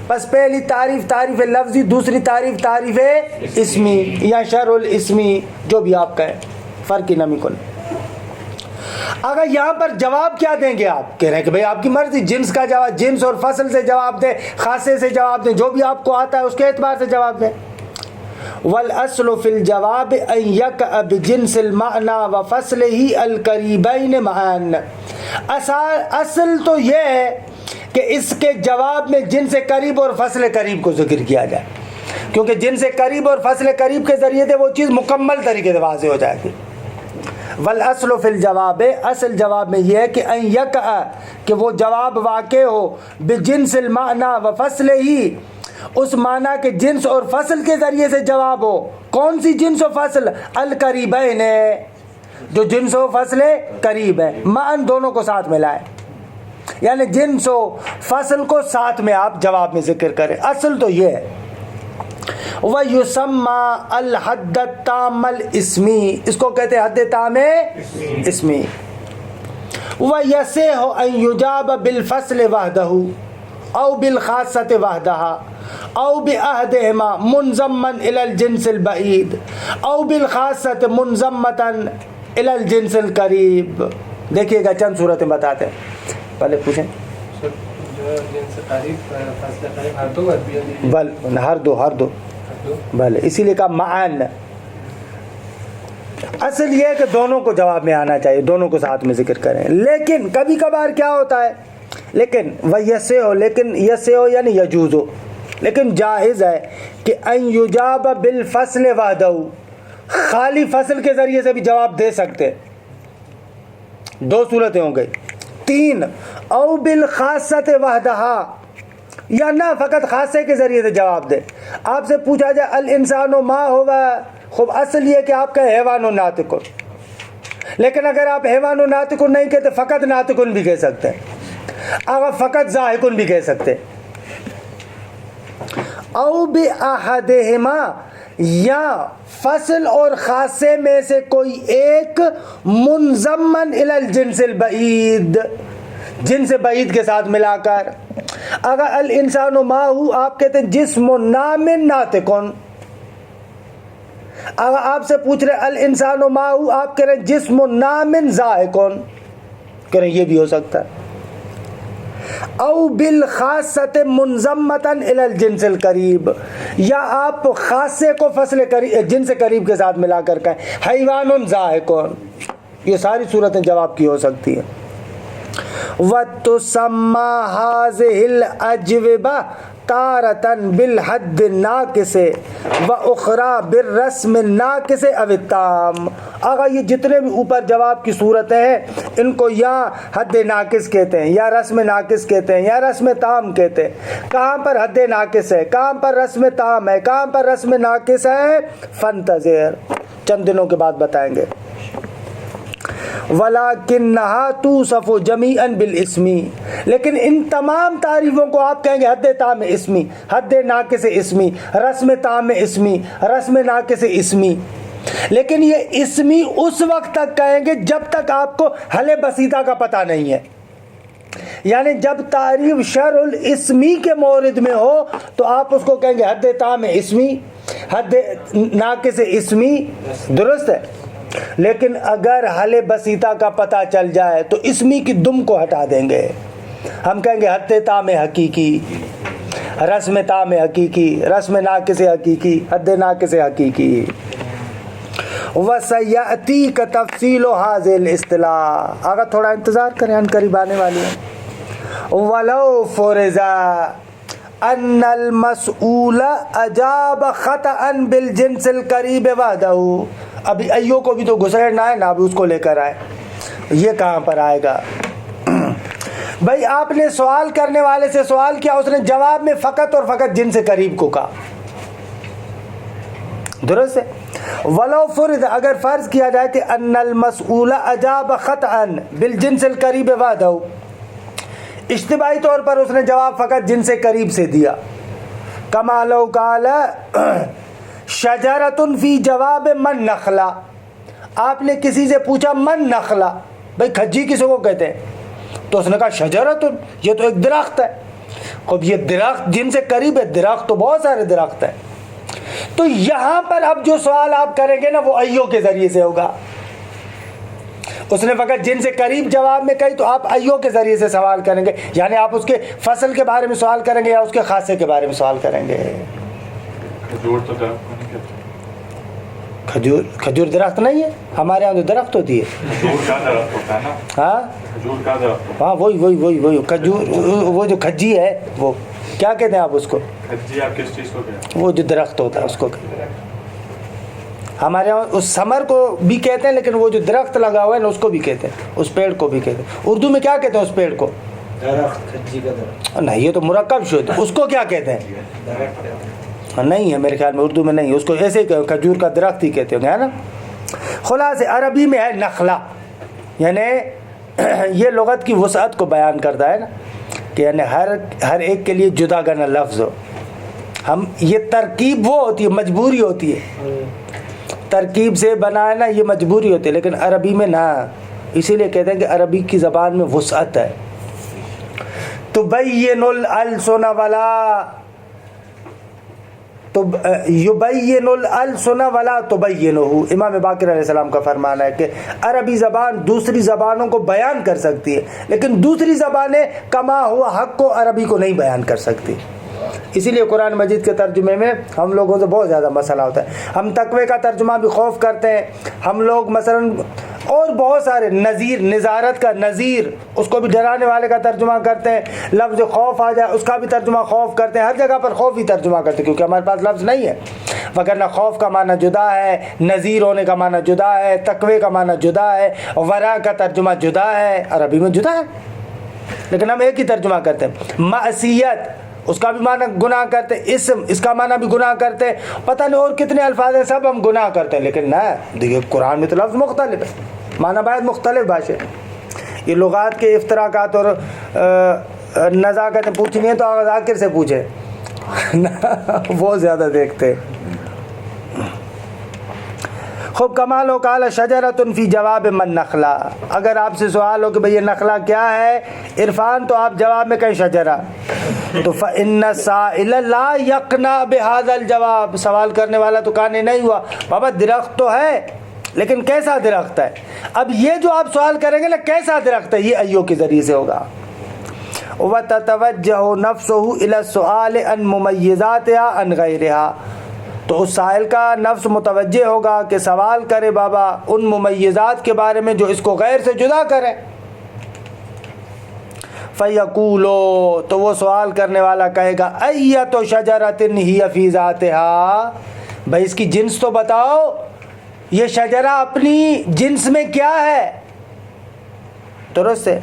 بس پہلی تعریف لفظی، دوسری تعریف اسمی یا شرح الاسمی، جو بھی آپ کہیں، فرق ہی نہ کن۔ اگر یہاں پر جواب کیا دیں گے آپ؟ کہہ رہے ہیں کہ بھئی آپ کی مرضی، جنس کا جواب، جنس اور فصل سے جواب دیں، خاصے سے جواب دیں، جو بھی آپ کو آتا ہے اس کے اعتبار سے جواب دیں. والأصل في الجواب أن يقع بجنس المعنى وفصله القريبين معا. اصل تو یہ ہے کہ اس کے جواب میں جنس قریب اور فصل قریب کو ذکر کیا جائے، کیونکہ جنس قریب اور فصل قریب کے ذریعے سے وہ چیز مکمل طریقے سے واضح ہو جائے گی. والاصل فی الجواب، اصل جواب میں یہ ہے کہ ان یقع، کہ وہ جواب واقع ہو بجنس المعنی وفصلہ، اس معنی کے جنس اور فصل کے ذریعے سے جواب ہو. کون سی جنس و فصل؟ القریبین، جو جنس و فصل قریب ہے، معن دونوں کو ساتھ ملائے، یعنی جنس و فصل کو ساتھ میں آپ جواب میں ذکر کریں. اصل تو یہ ہے. وَيُسَمَّى الْحَدَّ التَّامَّ الْإِسْمِي، اس کو کہتے ہیں حد تام اسمی. وَيَصِحُ أَن يُجَابَ بِالْفَصْلِ وَحْدَهُ أَوْ بِالْخَاصَّةِ وَحْدَهَا أَوْ بِأَحَدِهِمَا مُنْضَمًّا إِلَى الْجِنْسِ الْبَعِيدِ أَوْ بِالْخَاصَّةِ مُنْضَمَّةً إِلَى الْجِنْسِ الْقَرِيبِ. دیکھیے گا چند صورتیں بتاتے ہیں. پہلے پوچھیں ہر دو بھلے، اسی لیے کہا معن. اصل یہ ہے کہ دونوں کو جواب میں آنا چاہیے، دونوں کو ساتھ میں ذکر کریں. لیکن کبھی کبھار کیا ہوتا ہے، لیکن وَيَسِعُ، لیکن یسعُ یعنی یجوز ہو، لیکن جائز ہے کہ ان یجاب بالفصل وحدہ، خالی فصل کے ذریعے سے بھی جواب دے سکتے. دو صورتیں ہو گئی. 3 او بالخاصۃ وحدہا، یا نہ فقط خاصے کے ذریعے سے جواب دے. آپ سے پوچھا جائے الانسان ما ہوا، خوب اصل یہ کہ آپ کہیں حیوان و ناطق، لیکن اگر آپ حیوان و ناطق نہیں کہتے فقط ناطق بھی کہہ سکتے ہیں، اگر فقط ضاحک بھی کہہ سکتے. او باحدہما، یا فصل اور خاصے میں سے کوئی ایک منضمن الی الجنس البعید، جنس بعید کے ساتھ ملا کر. اگر الانسان ماہو آپ کہتے ہیں جسم نام ناطقن، اگر آپ سے پوچھ رہے الانسان ماہو آپ کہہ رہے ہیں جسم نام ضاحکن، کہہ رہے ہیں یہ بھی ہو سکتا ہے. او بالخاصۃ منضمۃ الی الجنس القریب، یا آپ خاصے کو فصل قریب جنس قریب کے ساتھ ملا کر کہیں حیوان ضاحکن. یہ ساری صورتیں جواب کی ہو سکتی ہیں. وَتُسَمَّى هَذِهِ الْأَجْوِبَةُ تَارَةً بِالْحَدِّ النَّاقِصِ وَأُخْرَى بِالرَّسْمِ النَّاقِصِ أَوِ التَّامِّ. اگر یہ جتنے بھی اوپر جواب کی صورتیں ہیں ان کو یا حد ناقص کہتے ہیں، یا رسم ناقص کہتے ہیں، یا رسم تام کہتے ہیں. کہاں پر حد ناقص ہے، کہاں پر رسم تام ہے، کہاں پر رسم ناقص ہے، فانتظر، چند دنوں کے بعد بتائیں گے. وَلَكِنَّهَا تُوصَفُ جَمِيعًا بِالْإِسْمِ، لیکن ان تمام تعریفوں کو آپ کہیں گے حد تام اسمی، حد ناقص اسمی، رسم تام اسمی، رسم ناقص اسمی. لیکن یہ اسمی اس وقت تک کہیں گے جب تک آپ کو حل بسیطہ کا پتہ نہیں ہے، یعنی جب تعریف شرع الاسمی کے مورد میں ہو تو آپ اس کو کہیں گے حد تام اسمی، حد ناقص اسمی، درست ہے. لیکن اگر حل بسیطہ کا پتہ چل جائے تو اسمی کی دم کو ہٹا دیں گے، ہم کہیں گے حد تام حقیقی، رسم تام حقیقی، رسم ناقص حقیقی، حد ناقص حقیقی. وَسَيَأْتِيكَ تَفْصِيلُ هَذِهِ الْاصْطِلَاحِ، اگر تھوڑا انتظار کریں، ان قریب آنے والی ہیں. وَلَوْ فُرِضَ أَنَّ الْمَسْئُولَ أَجَابَ خَطَأً بِالْجِنْسِ الْقَرِيبِ وَحْدَهُ. ابھی ایو کو بھی تو گزرنا ہے نا، ابھی اس کو لے کر آئے. یہ کہاں پر آئے گا بھائی؟ آپ نے سوال کرنے والے سے سوال کیا، اس نے جواب میں فقط اور فقط جنس قریب کو کہا، درست ہے. ولو فرض، اگر فرض کیا جائے کہ ان المسئول اجاب خطأ بالجنس القریب وحدہ، اجتماعی طور پر اس نے جواب فقط جنس قریب سے دیا. کما لو قال شجرۃ فی جواب من نخلا، آپ نے کسی سے پوچھا من نخلا، بھائی کھجی کسی کو کہتے ہیں، تو اس نے کہا شجرۃ، یہ تو ایک درخت ہے. اب یہ درخت جن سے قریب ہے، درخت تو بہت سارے درخت ہیں. تو یہاں پر اب جو سوال آپ کریں گے نا وہ ایو کے ذریعے سے ہوگا. اس نے فقط جن سے قریب جواب میں کہی تو آپ ایو کے ذریعے سے سوال کریں گے، یعنی آپ اس کے فصل کے بارے میں سوال کریں گے یا اس کے خاصے کے بارے میں سوال کریں گے؟ کھجور تو درخت کو نہیں کہتے. کھجور درخت نہیں ہے، ہمارے یہاں تو درخت ہوتی ہے. کھجور کا درخت ہوتا ہے نا. ہاں کھجور کا درخت ہوتا ہاں وہی کھجور، وہ جو کھجی ہے وہ کیا کہتے ہیں آپ اس کو؟ ہے. کھجی آپ کس چیز کو کہتے ہیں؟ وہ جو درخت ہوتا ہے اس کو کہتے ہیں. ہمارے یہاں اس ثمر کو بھی کہتے ہیں، لیکن وہ جو درخت لگا ہوا ہے نا اس کو بھی کہتے ہیں، اس پیڑ کو بھی کہتے ہیں. اردو میں کیا کہتے ہیں اس پیڑ کو؟ درخت، کھجی کا درخت. نہیں، یہ تو مرکب شد، اس کو کیا کہتے ہیں؟ نہیں ہے میرے خیال میں اردو میں نہیں، اس کو ایسے ہی کھجور کا درخت ہی کہتے ہوں گے، ہے نا. خلاصے عربی میں ہے نخلا، یعنی یہ لغت کی وسعت کو بیان کرتا ہے نا، کہ یعنی ہر ایک کے لیے جدا گنا لفظ ہو. ہم یہ ترکیب وہ ہوتی ہے، مجبوری ہوتی ہے، ترکیب سے بنانا یہ مجبوری ہوتی ہے، لیکن عربی میں نہ، اسی لیے کہتے ہیں کہ عربی کی زبان میں وسعت ہے. تبین الالسن ولا یبین الالسن ولا تبینہ، امام باقر علیہ السلام کا فرمان ہے کہ عربی زبان دوسری زبانوں کو بیان کر سکتی ہے، لیکن دوسری زبانیں کما ہوا حق کو عربی کو نہیں بیان کر سکتی. اسی لیے قرآن مجید کے ترجمے میں ہم لوگوں سے بہت زیادہ مسئلہ ہوتا ہے. ہم تقوی کا ترجمہ بھی خوف کرتے ہیں، ہم لوگ مثلا اور بہت سارے نذیر، نظارت کا نذیر، اس کو بھی ڈرانے والے کا ترجمہ کرتے ہیں. لفظ خوف آ جائے اس کا بھی ترجمہ خوف کرتے ہیں. ہر جگہ پر خوف ہی ترجمہ کرتے ہیں کیونکہ ہمارے پاس لفظ نہیں ہے. وگرنہ خوف کا معنی جدا ہے، نذیر ہونے کا معنی جدا ہے، تقوی کا معنی جدا ہے، ورع کا ترجمہ جدا ہے، عربی میں جدا ہے، لیکن ہم ایک ہی ترجمہ کرتے ہیں. معصیت اس کا بھی معنی گناہ کرتے ہیں، اسم اس کا معنی بھی گناہ کرتے ہیں، پتہ نہیں اور کتنے الفاظ ہیں، سب ہم گناہ کرتے ہیں. لیکن نہ دیکھیے قرآن میں تو لفظ مختلف ہے، معنی باید مختلف باشے. یہ لغات کے افتراقات اور نزاکتیں پوچھنی ہے تو آغاز ذاکر سے پوچھے، بہت زیادہ دیکھتے. خوب کمال ہو قال شجرۃ فی جواب من نخلا، اگر آپ سے سوال ہو کہ بھئی یہ نخلا کیا ہے عرفان، تو آپ جواب میں کہیں شجرہ. تو فإن السائل لا یقنع بهذا الجواب، سوال کرنے والا تو قانع نہیں ہوا، بابا درخت تو ہے لیکن کیسا درخت ہے. اب یہ جو آپ سوال کریں گے نا کیسا درخت ہے، یہ ایو کے ذریعے سے ہوگا. وَتَتَوَجَّهُ نَفْسُهُ إِلَى السُّؤَالِ عَنْ مُمَيِّزَاتِهَا عَنْ غَيْرِهَا، تو اس سائل کا نفس متوجہ ہوگا کہ سوال کرے بابا ان ممیزات کے بارے میں جو اس کو غیر سے جدا کریں. فَيَقُولُ، تو وہ سوال کرنے والا کہے گا أَيَّةُ شَجَرَةٍ هِيَ فِي ذَاتِهَا، بھائی اس کی جنس تو بتاؤ، یہ شجرہ اپنی جنس میں کیا ہے، درست ہے.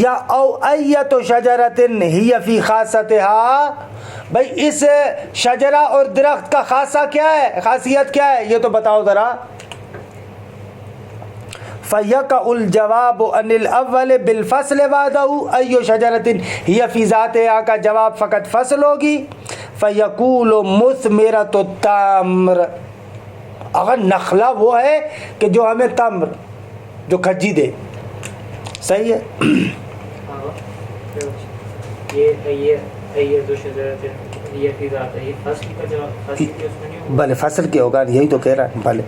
یا او أَيَّةُ شَجَرَةٍ هِيَ فِي خَاصَّتِهَا، بھائی اس شجرہ اور درخت کا خاصہ کیا ہے، خاصیت کیا ہے، یہ تو بتاؤ ذرا. فَيَقَعُ الْجَوَابُ عَنِ الْأَوَّلِ بِالْفَصْلِ بَعْدَهُ أَيُّ شَجَرَةٍ هِيَ فِي ذَاتِهَا کا جواب فقط فصل ہوگی. فَيَقُولُ مُثْمِرَةُ التَّمْرِ، اگر نخلا وہ ہے کہ جو ہمیں تمر، جو کھجی دے، صحیح ہے. بھلے فصل کے ہوگا، یہی تو کہہ رہا ہے، بھلے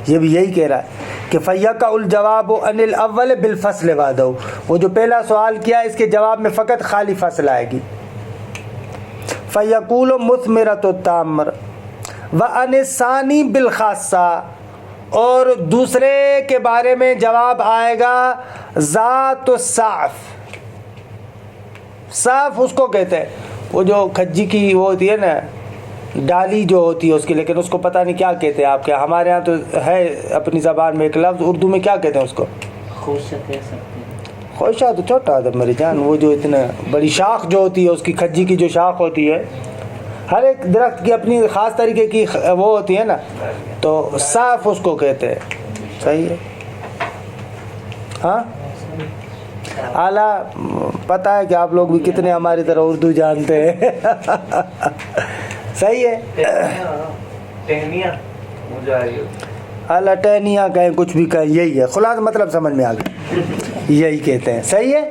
یہ بھی یہی کہہ رہا ہے کہ فَيَقَعُ الْجَوَابُ عَنِ الْأَوَّلِ بِالْفَصْلِ بَعْدَهُ، وہ جو پہلا سوال کیا اس کے جواب میں فقط خالی فصل آئے گی. فَيَقُولُ مُثْمِرَةُ التَّمْرِ وَعَنِ الثَّانِي بِالْخَاصَّةِ، اور دوسرے کے بارے میں جواب آئے گا ذات الصعف. صاف اس کو کہتے ہیں وہ جو کھجی کی وہ ہوتی ہے نا ڈالی جو ہوتی ہے اس کی، لیکن اس کو پتہ نہیں کیا کہتے ہیں آپ کے، ہمارے ہاں تو ہے اپنی زبان میں ایک لفظ، اردو میں کیا کہتے ہیں اس کو؟ خوشہ کہہ سکتے ہیں. خوشہ تو چھوٹا ہوتا ہے میری جان، وہ جو اتنا بڑی شاخ جو ہوتی ہے اس کی، کھجی کی جو شاخ ہوتی ہے، ہر ایک درخت کی اپنی خاص طریقے کی وہ ہوتی ہے نا، تو صاف اس کو کہتے ہیں. صحیح ہے. ہاں اعلیٰ، پتہ ہے کہ آپ لوگ بھی کتنے ہماری طرح اردو جانتے ہیں. صحیح ہے. ٹہنیاں اعلیٰ ٹہنیاں کہیں کچھ بھی کہیں، یہی ہے خلاص، مطلب سمجھ میں آ گیا، یہی کہتے ہیں. صحیح ہے.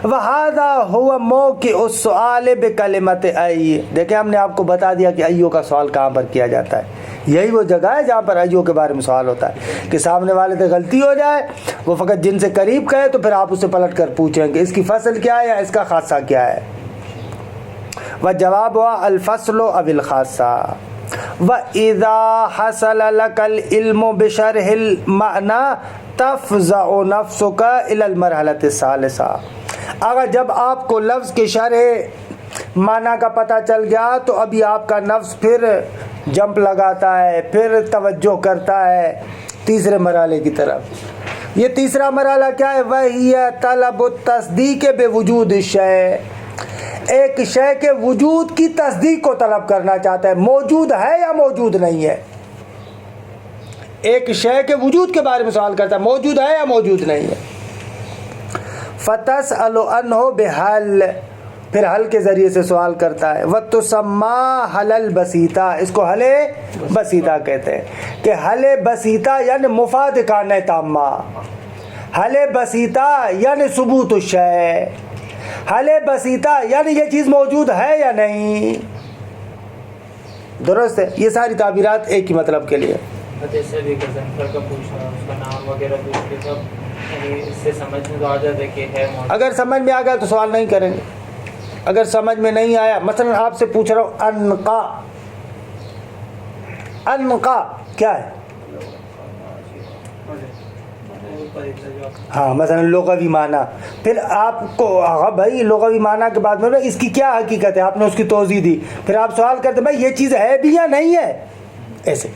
وَهَذَا هُوَ مَوْقِعُ السُّؤَالِ بِكَلِمَةِ أَيٍّ، دیکھیں ہم نے آپ کو بتا دیا کہ ایو کا سوال کہاں پر کیا جاتا ہے. یہی وہ جگہ ہے جہاں پر حجیوں کے بارے میں سوال ہوتا ہے کہ سامنے والے سے غلطی ہو جائے، وہ فقط جن سے قریب کہے تو پھر آپ اسے پلٹ کر پوچھیں کہ اس کی فصل کیا ہے یا اس کا خاصہ کیا ہے. وجواب ہوا الفصل او الخاصہ. وَإِذَا حَصَلَ لَكَ الْعِلْمُ بِشَرْحِ الْمَعْنَى تَفْزَعُ نَفْسُكَ إِلَى الْمَرْحَلَةِ الثَّالِثَةِ. اگر جب آپ کو لفظ کے شرح معنی کا پتہ چل گیا تو ابھی آپ کا نفس پھر جمپ لگاتا ہے، پھر توجہ کرتا ہے تیسرے مرحلے کی طرف. یہ تیسرا مرحلہ کیا ہے؟ وَهِيَ طَلَبُ التَّصْدِيقِ بِوُجُودِ الشَّيْءِ. ایک شے کے وجود کی تصدیق کو طلب کرنا چاہتا ہے، موجود ہے یا موجود نہیں ہے. ایک شے کے وجود کے بارے میں سوال کرتا ہے، موجود ہے یا موجود نہیں ہے. فَتَسْأَلُ عَنْهُ بِحَلٍ. پھر حل کے ذریعے سے سوال کرتا ہے. وَتُسَمَّى حَلَ الْبَسِيطَةِ. اس کو حل بسیطہ کہتے ہیں کہ حل بسیطہ یعنی مفاد کانہ تامہ، حل بسیطہ یعنی ثبوت الشیء، حل بسیطہ یعنی یہ چیز موجود ہے یا نہیں. درست ہے. یہ ساری تعبیرات ایک ہی مطلب کے لیے. جیسے بھی غضنفر کا پوچھنا، اس کا نام وغیرہ پوچھ کے سب یعنی اس سے سمجھ میں تو آ جاتا ہے کہ ہے موجود. اگر سمجھ میں آ گیا تو سوال نہیں کریں گے. اگر سمجھ میں نہیں آیا، مثلا آپ سے پوچھ رہا ہوں انقا، انقا کیا ہے؟ ہاں مثلا لغوی معنی. پھر آپ کو بھائی لغوی معنی کے بعد میں اس کی کیا حقیقت ہے، آپ نے اس کی توضیح دی. پھر آپ سوال کرتے بھائی یہ چیز ہے بھی یا نہیں ہے. ایسے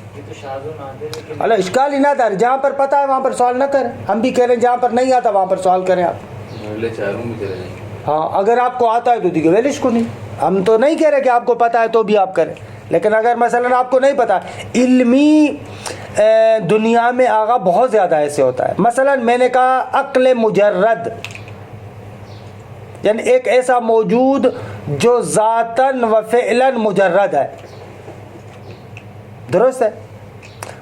اللہ اشکال ہی نہ دار. جہاں پر پتہ ہے وہاں پر سوال نہ کریں. ہم بھی کہہ رہے ہیں جہاں پر نہیں آتا وہاں پر سوال کریں آپ. ہاں اگر آپ کو آتا ہے تو دیکھیں ویلش کو نہیں. ہم تو نہیں کہہ رہے کہ آپ کو پتہ ہے تو بھی آپ کریں، لیکن اگر مثلا آپ کو نہیں پتہ، علمی دنیا میں آگا بہت زیادہ ایسے ہوتا ہے. مثلا میں نے کہا عقل مجرد یعنی ایک ایسا موجود جو ذاتاً و فعلاً مجرد ہے. درست ہے.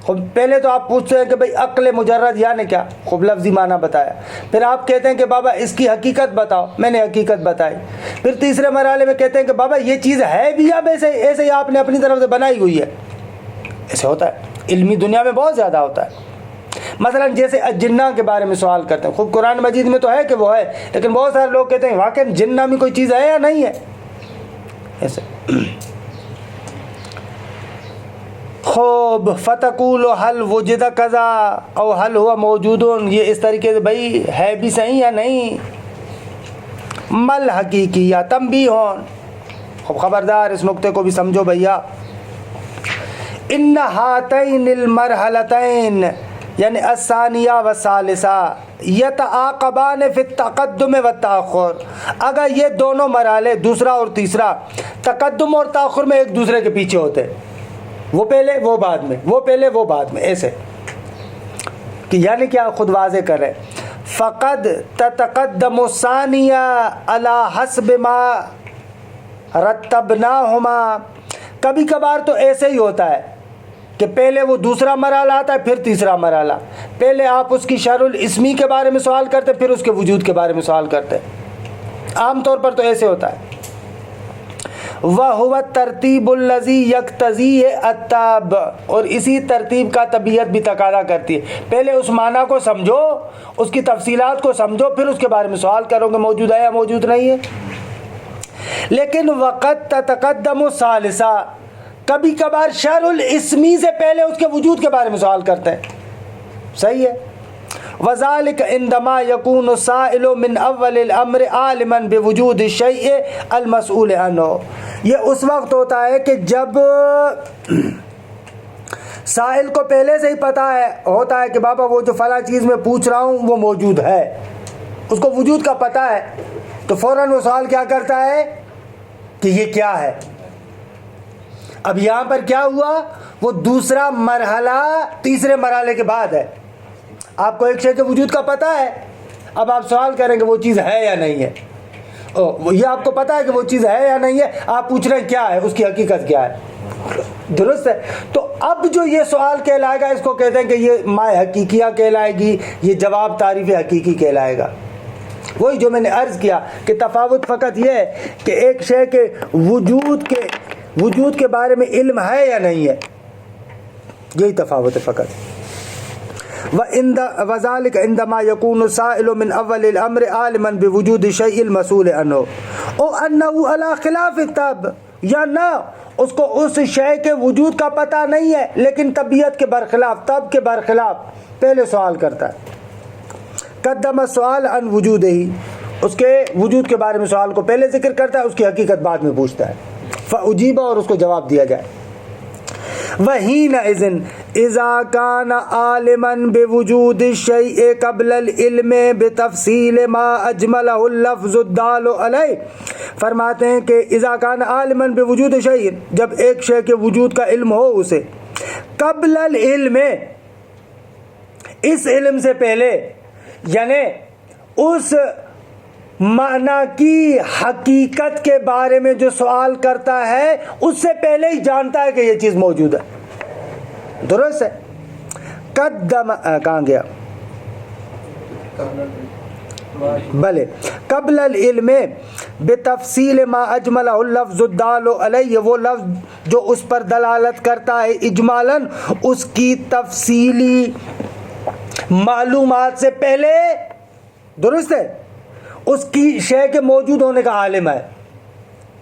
خب پہلے تو آپ پوچھتے ہیں کہ بھئی عقل مجرد یعنی کیا، خوب لفظی معنی بتایا. پھر آپ کہتے ہیں کہ بابا اس کی حقیقت بتاؤ، میں نے حقیقت بتائی. پھر تیسرے مرحلے میں کہتے ہیں کہ بابا یہ چیز ہے بھی یا ایسے ہی آپ نے اپنی طرف سے بنائی ہوئی ہے. ایسے ہوتا ہے علمی دنیا میں بہت زیادہ ہوتا ہے. مثلا جیسے جنہ کے بارے میں سوال کرتے ہیں، خوب قرآن مجید میں تو ہے کہ وہ ہے، لیکن بہت سارے لوگ کہتے ہیں واقعی جنہ میں کوئی چیز ہے یا نہیں ہے. ایسے خوب فتقول حل وجد کذا او حل ہوا موجود، یہ اس طریقے سے بھائی ہے بھی صحیح یا نہیں. مل حقیقی یا تنبیہ ہون. خوب خبردار اس نقطے کو بھی سمجھو بھیا. ان ہاتین المرحلتین یعنی الثانیہ والثالثہ یتعاقبان فی التقدم والتاخر. اگر یہ دونوں مرحلے دوسرا اور تیسرا تقدم اور تاخر میں ایک دوسرے کے پیچھے ہوتے، وہ پہلے وہ بعد میں، وہ پہلے وہ بعد میں، ایسے کہ یعنی کیا خود واضح کر رہے. فقد تتقدم الثانیہ علی حسب ما رتبناہما. کبھی کبھار تو ایسے ہی ہوتا ہے کہ پہلے وہ دوسرا مرحلہ آتا ہے پھر تیسرا مرحلہ. پہلے آپ اس کی شرح الاسمی کے بارے میں سوال کرتے پھر اس کے وجود کے بارے میں سوال کرتے. عام طور پر تو ایسے ہوتا ہے. وَهُوَ التَّرْتِيبُ الَّذِي يَقْتَضِيهِ التَّابُ. اور اسی ترتیب کا طبیعت بھی تقاضا کرتی ہے. پہلے اس معنی کو سمجھو، اس کی تفصیلات کو سمجھو، پھر اس کے بارے میں سوال کرو کہ موجود ہے یا موجود نہیں ہے. لیکن وقت تتقدم الثالثہ، کبھی کبھار شرح الاسمی سے پہلے اس کے وجود کے بارے میں سوال کرتے ہیں. صحیح ہے. وذلك عندما يكون السائل من اول الامر عالما بوجود الشيء المسؤول عنه. یہ اس وقت ہوتا ہے کہ جب سائل کو پہلے سے ہی پتہ ہوتا ہے کہ بابا وہ جو فلاں چیز میں پوچھ رہا ہوں وہ موجود ہے، اس کو وجود کا پتہ ہے، تو فوراً وہ سوال کیا کرتا ہے کہ یہ کیا ہے. اب یہاں پر کیا ہوا، وہ دوسرا مرحلہ تیسرے مرحلے کے بعد ہے. آپ کو ایک شے کے وجود کا پتہ ہے، اب آپ سوال کریں کہ وہ چیز ہے یا نہیں ہے. یہ آپ کو پتہ ہے کہ وہ چیز ہے یا نہیں ہے، آپ پوچھ رہے ہیں کیا ہے، اس کی حقیقت کیا ہے. درست ہے. تو اب جو یہ سوال کہلائے گا اس کو کہتے ہیں کہ یہ ما حقیقیہ کہلائے گی، یہ جواب تعریف حقیقی کہلائے گا. وہی جو میں نے عرض کیا کہ تفاوت فقط یہ ہے کہ ایک شے کے وجود کے بارے میں علم ہے یا نہیں ہے. یہی تفاوت ہے فقط. وذلك عندما يكون السائل من اول الامر عالما بوجود الشيء المسؤول عنه او انه على خلاف الطب، یا نہ اس کو اس شے کے وجود کا پتہ نہیں ہے لیکن طبیعت کے برخلاف، طب کے برخلاف پہلے سوال کرتا ہے. قدم السؤال عن وجودہ، اس کے وجود کے بارے میں سوال کو پہلے ذکر کرتا ہے، اس کی حقیقت بعد میں پوچھتا ہے. فاجیب، اور اس کو جواب دیا جائے. وحینئذ اذا کان عالما بوجود الشیء قبل العلم بتفصیل ما اجملہ اللفظ الدال علیہ، فرماتے ہیں کہ اذا کان عالما بوجود الشیء، جب ایک شے کے وجود کا علم ہو اسے، قبل العلم، اس علم سے پہلے، یعنی اس معنی کی حقیقت کے بارے میں جو سوال کرتا ہے اس سے پہلے ہی جانتا ہے کہ یہ چیز موجود ہے. درست ہے. قدم، کہاں گیا؟ بلے قبل العلم بتفصیل ما اجملہ اللفظ الدال علیہ، وہ لفظ جو اس پر دلالت کرتا ہے اجمالاً اس کی تفصیلی معلومات سے پہلے، درست ہے، اس کی شے کے موجود ہونے کا عالم ہے.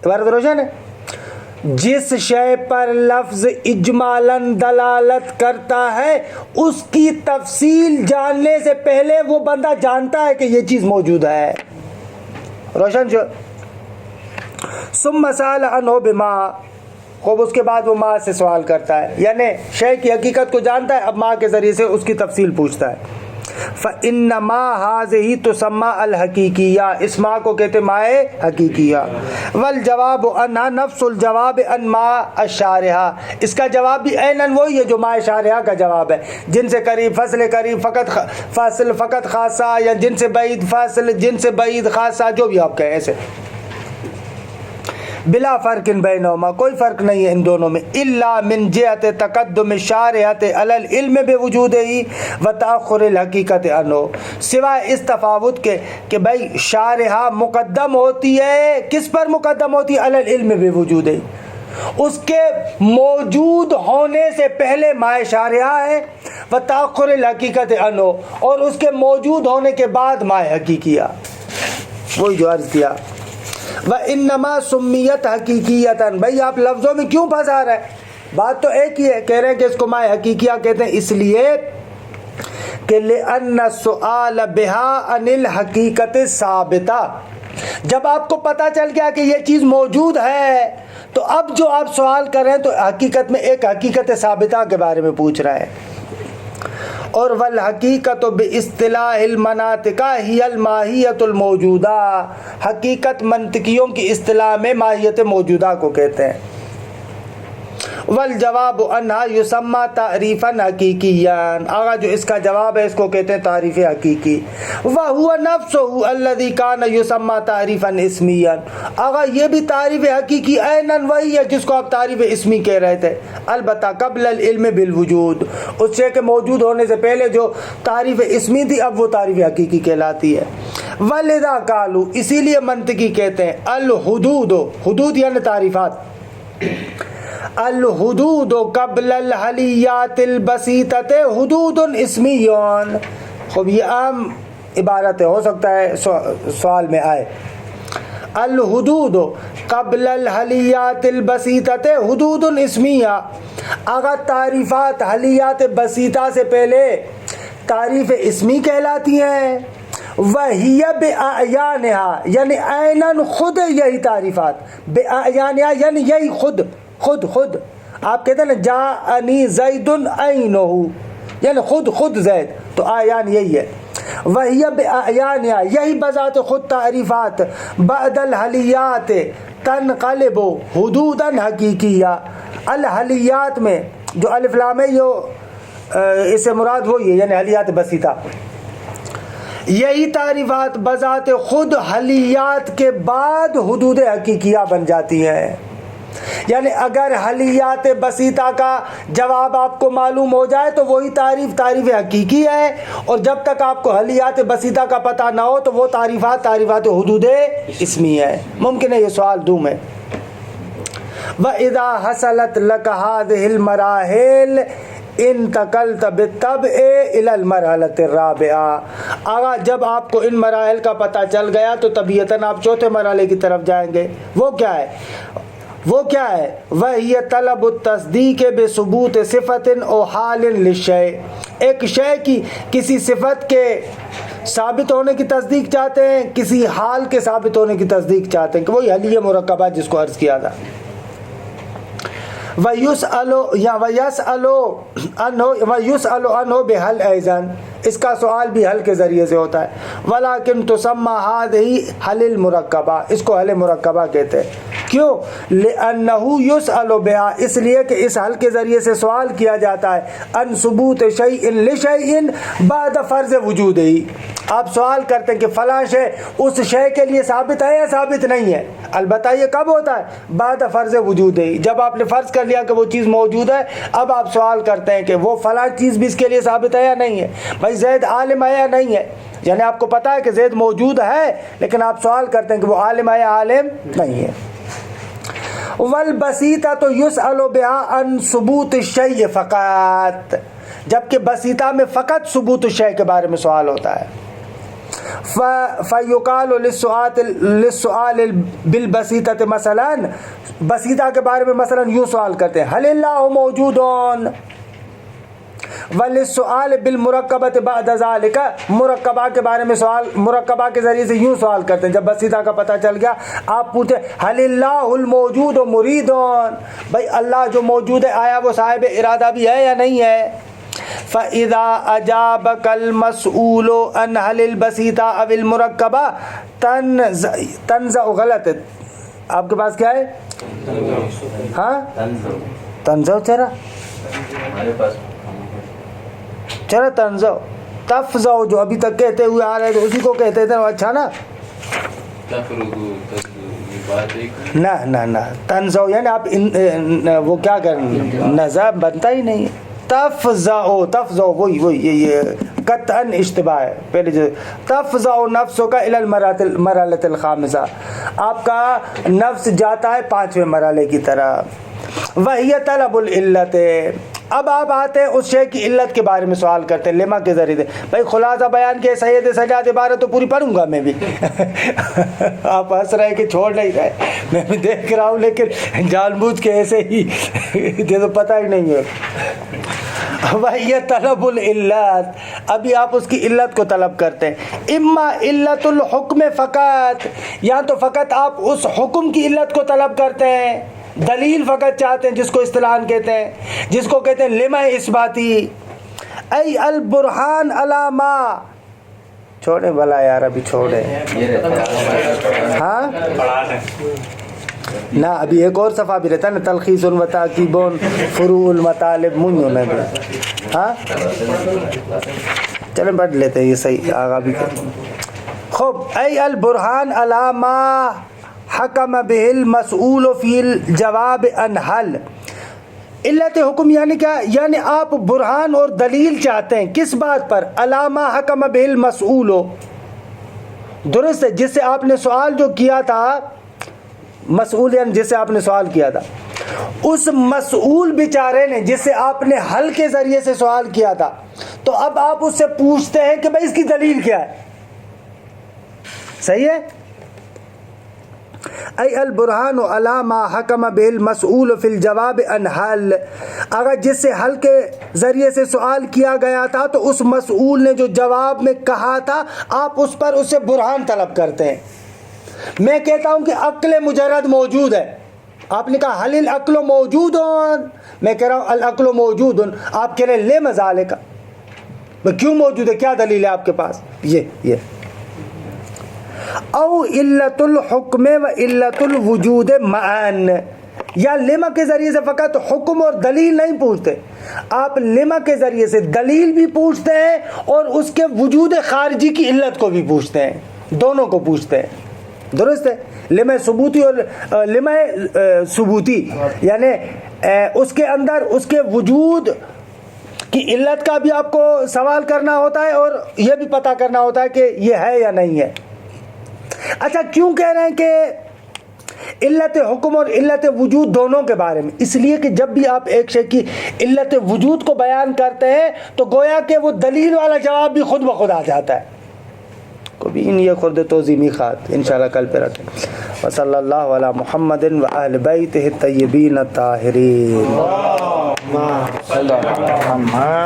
عبارت روشن ہے. جس شے پر لفظ اجمالاً دلالت کرتا ہے اس کی تفصیل جاننے سے پہلے وہ بندہ جانتا ہے کہ یہ چیز موجود ہے. روشن جو ثم سأل عنہ بما، خوب اس کے بعد وہ ماں سے سوال کرتا ہے، یعنی شے کی حقیقت کو جانتا ہے، اب ماں کے ذریعے سے اس کی تفصیل پوچھتا ہے. فَإِنَّمَا هَذِهِ تُسَمَّى الْحَقِيقِيَّةِ، اس ماں کو کہتے مائے حقیقیہ. والجواب عنها نفس الجواب عن ما الشارحہ، اس کا جواب بھی عیناً وہی ہے جو ما شارحہ کا جواب ہے. جن سے قریب فاصل قریب فقط فاصل فقط خاصہ، یا جن سے بعید فاصل جن سے بعید خاصہ، جو بھی آپ کہیں ایسے. بلا فرق بینہما، کوئی فرق نہیں ہے ان دونوں میں. الا من جہت تقدم الشارحۃ علی العلم بوجودہ و تاخر الحقیقت عنہ، سوائے اس تفاوت کے کہ بھائی شارحہ مقدم ہوتی ہے، کس پر مقدم ہوتی ہے؟ علی العلم بوجودہ، اس کے موجود ہونے سے پہلے مائے شارحہ ہے. و تاخر الحقیقت عنہ، اور اس کے موجود ہونے کے بعد مائے حقیقیہ. وہی جو عرض کیا. وَإِنَّمَا سُمِّيَتْ حَقِيقِيَّةً، بھائی آپ لفظوں میں کیوں پھنسا رہے ہیں؟ بات تو ایک ہی ہے. کہہ رہے ہیں کہ اس کو مائے حقیقیہ کہتے ہیں اس لیے کہ لِأَنَّ السُّؤَالَ بِهَا عَنِ الْحَقِيقَةِ ثَابِتَةً، جب آپ کو پتہ چل گیا کہ یہ چیز موجود ہے تو اب جو آپ سوال کر رہے ہیں تو حقیقت میں ایک حقیقت ثابتہ کے بارے میں پوچھ رہے ہیں. اور والحقیقت باصطلاح المناطق ہی الماہیت الموجودہ، حقیقت منطقیوں کی اصطلاح میں ماہیت موجودہ کو کہتے ہیں. والجواب عنہا یسمى تعریفا حقیقیا، آگا جو اس کا جواب ہے اس کو کہتے ہیں تعریف حقیقی. وہو نفسہ الذی کان یسمى تعریفا اسمیا، آگا یہ بھی تعریف حقیقی عیناً وہی ہے جس کو آپ تعریف اسمی کہہ رہے تھے. البتہ قبل العلم بالوجود، اس شے کے موجود ہونے سے پہلے جو تعریف اسمی تھی اب وہ تعریف حقیقی کہلاتی ہے. ولذا قالوا، اسی لیے منطقی کہتے ہیں الحدود، حدود یعنی تعریفات، الحدود قبل الحلیات البسیطۃ حدود اسمیون. خوب یہ عام عبارت ہے، ہو سکتا ہے سوال میں آئے. الحدود قبل الحلیات البسیطۃ حدود اسمیہ، اگر تعریفات حلیات بسیطہ سے پہلے تعریف اسمی کہلاتی ہیں. وَهِيَ بِأَعْيَانِهَا، یعنی عیناً خود یہی تعریفات، بِأَعْيَانِهَا یعنی یہی خود آپ کہتے ہیں نا جاءنی زید عینہ، یعنی خود زید، تو آیان یہی ہے. وَهِيَ بِأَعْيَانِهَا، یہی بذات خود تعریفات بعد الحلیات تنقلب حدودا حقیقیہ. الحلیات میں جو الف لام ہے اس سے مراد وہی ہے، یعنی حلیات بسیطہ. یہی تعریفات بذات خود حلیات کے بعد حدود حقیقیہ بن جاتی ہیں. یعنی اگر حلیات بسیطہ کا جواب آپ کو معلوم ہو جائے تو وہی تعریف حقیقی ہے، اور جب تک آپ کو حلیات بسیطہ کا پتہ نہ ہو تو وہ تعریفات حدود اسمی ہے. ممکن ہے یہ سوال دوم ہے. وَإِذَا حَصَلَتْ لَكَ هَذِهِ الْمَرَاحِلُ انتقلت بالطبع الی المرحلۃ الرابعہ، آگا جب آپ کو ان مراحل کا پتہ چل گیا تو طبیعتاً آپ چوتھے مرحلے کی طرف جائیں گے. وہ کیا ہے؟ وہی طلب التصدیق بثبوت صفت او حال للشیء، ایک شے کی کسی صفت کے ثابت ہونے کی تصدیق چاہتے ہیں، کسی حال کے ثابت ہونے کی تصدیق چاہتے ہیں، کہ وہی حلیہ مرکبہ جس کو عرض کیا تھا. وَيُسْأَلُ عَنْهُ بِحَلْ أَيْضًا، اس کا سوال بھی حل کے ذریعے سے ہوتا ہے. وَلَكِنْ تُسَمَّى هَذِهِ حَلِ الْمُرَكَّبَةِ، اس کو حل مرکبہ کہتے ہیں. کیوں؟ لِأَنَّهُ يُسْأَلُ بِهَا، اس لیے کہ اس حل کے ذریعے سے سوال کیا جاتا ہے عن ثبوت شیء لشیء بعد فرض وجودہ، آپ سوال کرتے ہیں کہ فلاں شے اس شے کے لیے ثابت ہے یا ثابت نہیں ہے. البتہ یہ کب ہوتا ہے؟ بعد فرض وجودہ، جب آپ نے فرض کر لیا کہ وہ چیز موجود ہے، اب آپ سوال کرتے ہیں کہ وہ فلاں چیز بھی اس کے لیے ثابت ہے یا نہیں ہے. بھائی زید عالم ہے یا نہیں ہے، یعنی آپ کو پتہ ہے کہ زید موجود ہے، لیکن آپ سوال کرتے ہیں کہ وہ عالم ہے یا عالم نہیں ہے. والبسیطہ یسأل بها عن ثبوت الشیء فقط، جبکہ بسیطہ میں فقط ثبوت الشیء کے بارے میں سوال ہوتا ہے. فَيُقَالُ لِلسُّؤَالِ بِالْبَسِيطَةِ مثلاً، بسیطہ کے بارے میں مثلاً یوں سوال کرتے ہیں هل اللہ موجود؟ وَلِلسُّؤَالِ بِالْمُرَكَّبَةِ بَعْدَ ذَلِكَ، مرکبہ کے بارے میں سوال مرکبہ کے ذریعے سے یوں سوال کرتے ہیں. جب بسیطہ کا پتہ چل گیا آپ پوچھتے هل اللہ الموجود مرید، بھائی اللہ جو موجود ہے آیا وہ صاحب ارادہ بھی ہے یا نہیں ہے. فَإِذَا أَجَابَكَ الْمَسْئُولُ عَنْ هَلِ الْبَسِيطَةِ أَوِ الْمُرَكَّبَةِ تنزع غلط ہے. آپ کے پاس کیا ہے؟ ہاں تنزع چرا ہمارے پاس چرا تنزع تفزع جو ابھی تک کہتے ہوئے آ رہے تھے اسی کو کہتے تھے. اچھا نا، نہ تنزع یعنی آپ وہ کیا کریں، نزع بنتا ہی نہیں. تفزع وہی یہ قطعا اشتباہ ہے. پہلے جو تفزع نفسک الی المرحلۃ الخامسہ، آپ کا نفس جاتا ہے 5ویں مرحلے کی طرف. وہی طلب العلت، اب آپ آتے ہیں اس شے کی علت کے بارے میں سوال کرتے ہیں لما کے ذریعے سے. بھائی خلاصہ بیان کے سید سجاد عبارت تو پوری پڑھوں گا میں بھی. آپ ہنس رہے کہ چھوڑ نہیں رہے، میں بھی دیکھ رہا ہوں، لیکن جان بوجھ کے ایسے ہی تو پتہ ہی نہیں ہے. وہی طلب العلت، ابھی آپ اس کی علت کو طلب کرتے ہیں. اما علت الحکم فقط، یا تو فقط آپ اس حکم کی علت کو طلب کرتے ہیں، دلیل فقط چاہتے ہیں، جس کو اصطلاحاً کہتے ہیں، جس کو کہتے ہیں لمع اثباتی. ای البرہان علی ما، چھوڑے بھلا یار ابھی چھوڑے. ہاں نہ ابھی ایک اور صفحہ بھی رہتا ہے نا، تلخیص و تاکیب فروع المطالب منو میں بھی. ہاں چلیں پڑھ لیتے ہیں، یہ صحیح آگا بھی کرتے. خوب، ای البرہان علی ما حکم به المسئول فی الجواب عن حل. علت حکم یعنی کیا؟ یعنی آپ برہان اور دلیل چاہتے ہیں کس بات پر؟ علامہ حکم به المسئول، درست ہے، جس سے آپ نے سوال جو کیا تھا، مسئول یعنی جس سے آپ نے سوال کیا تھا، اس مسئول بیچارے نے جس سے آپ نے حل کے ذریعے سے سوال کیا تھا، تو اب آپ اس سے پوچھتے ہیں کہ بھائی اس کی دلیل کیا ہے. صحیح ہے. ای البرہان علی ما حکم به المسئول فی الجواب عن حل، اگر جس سے حل کے ذریعے سے سوال کیا گیا تھا تو اس مسئول نے جو جواب میں کہا تھا آپ اس پر اس سے برہان طلب کرتے ہیں. میں کہتا ہوں کہ عقل مجرد موجود ہے، آپ نے کہا حل العقل موجود، میں کہہ رہا ہوں العقل موجود، آپ کہہ رہے ہیں لما ذالک، کیوں موجود ہے، کیا دلیل ہے آپ کے پاس؟ یہ او علت الحکم و علت الوجود معاً، یا لما کے ذریعے سے فقط حکم اور دلیل نہیں پوچھتے، آپ لما کے ذریعے سے دلیل بھی پوچھتے ہیں اور اس کے وجود خارجی کی علت کو بھی پوچھتے ہیں، دونوں کو پوچھتے ہیں. درست ہے. لمع ثبوتی اور لمع ثبوتی یعنی اس کے اندر اس کے وجود کی علت کا بھی آپ کو سوال کرنا ہوتا ہے اور یہ بھی پتہ کرنا ہوتا ہے کہ یہ ہے یا نہیں ہے. اچھا، کیوں کہہ رہے ہیں کہ علت حکم اور علت وجود دونوں کے بارے میں، اس لیے کہ جب بھی آپ ایک شے کی علت وجود کو بیان کرتے ہیں تو گویا کہ وہ دلیل والا جواب بھی خود بخود آ جاتا ہے. کبھی ان یہ خرد توضیح میخات انشاءاللہ کل پہ رکھیں. وصلی اللہ علی محمد و اہل بیتہ الطیبین الطاہرین. محمد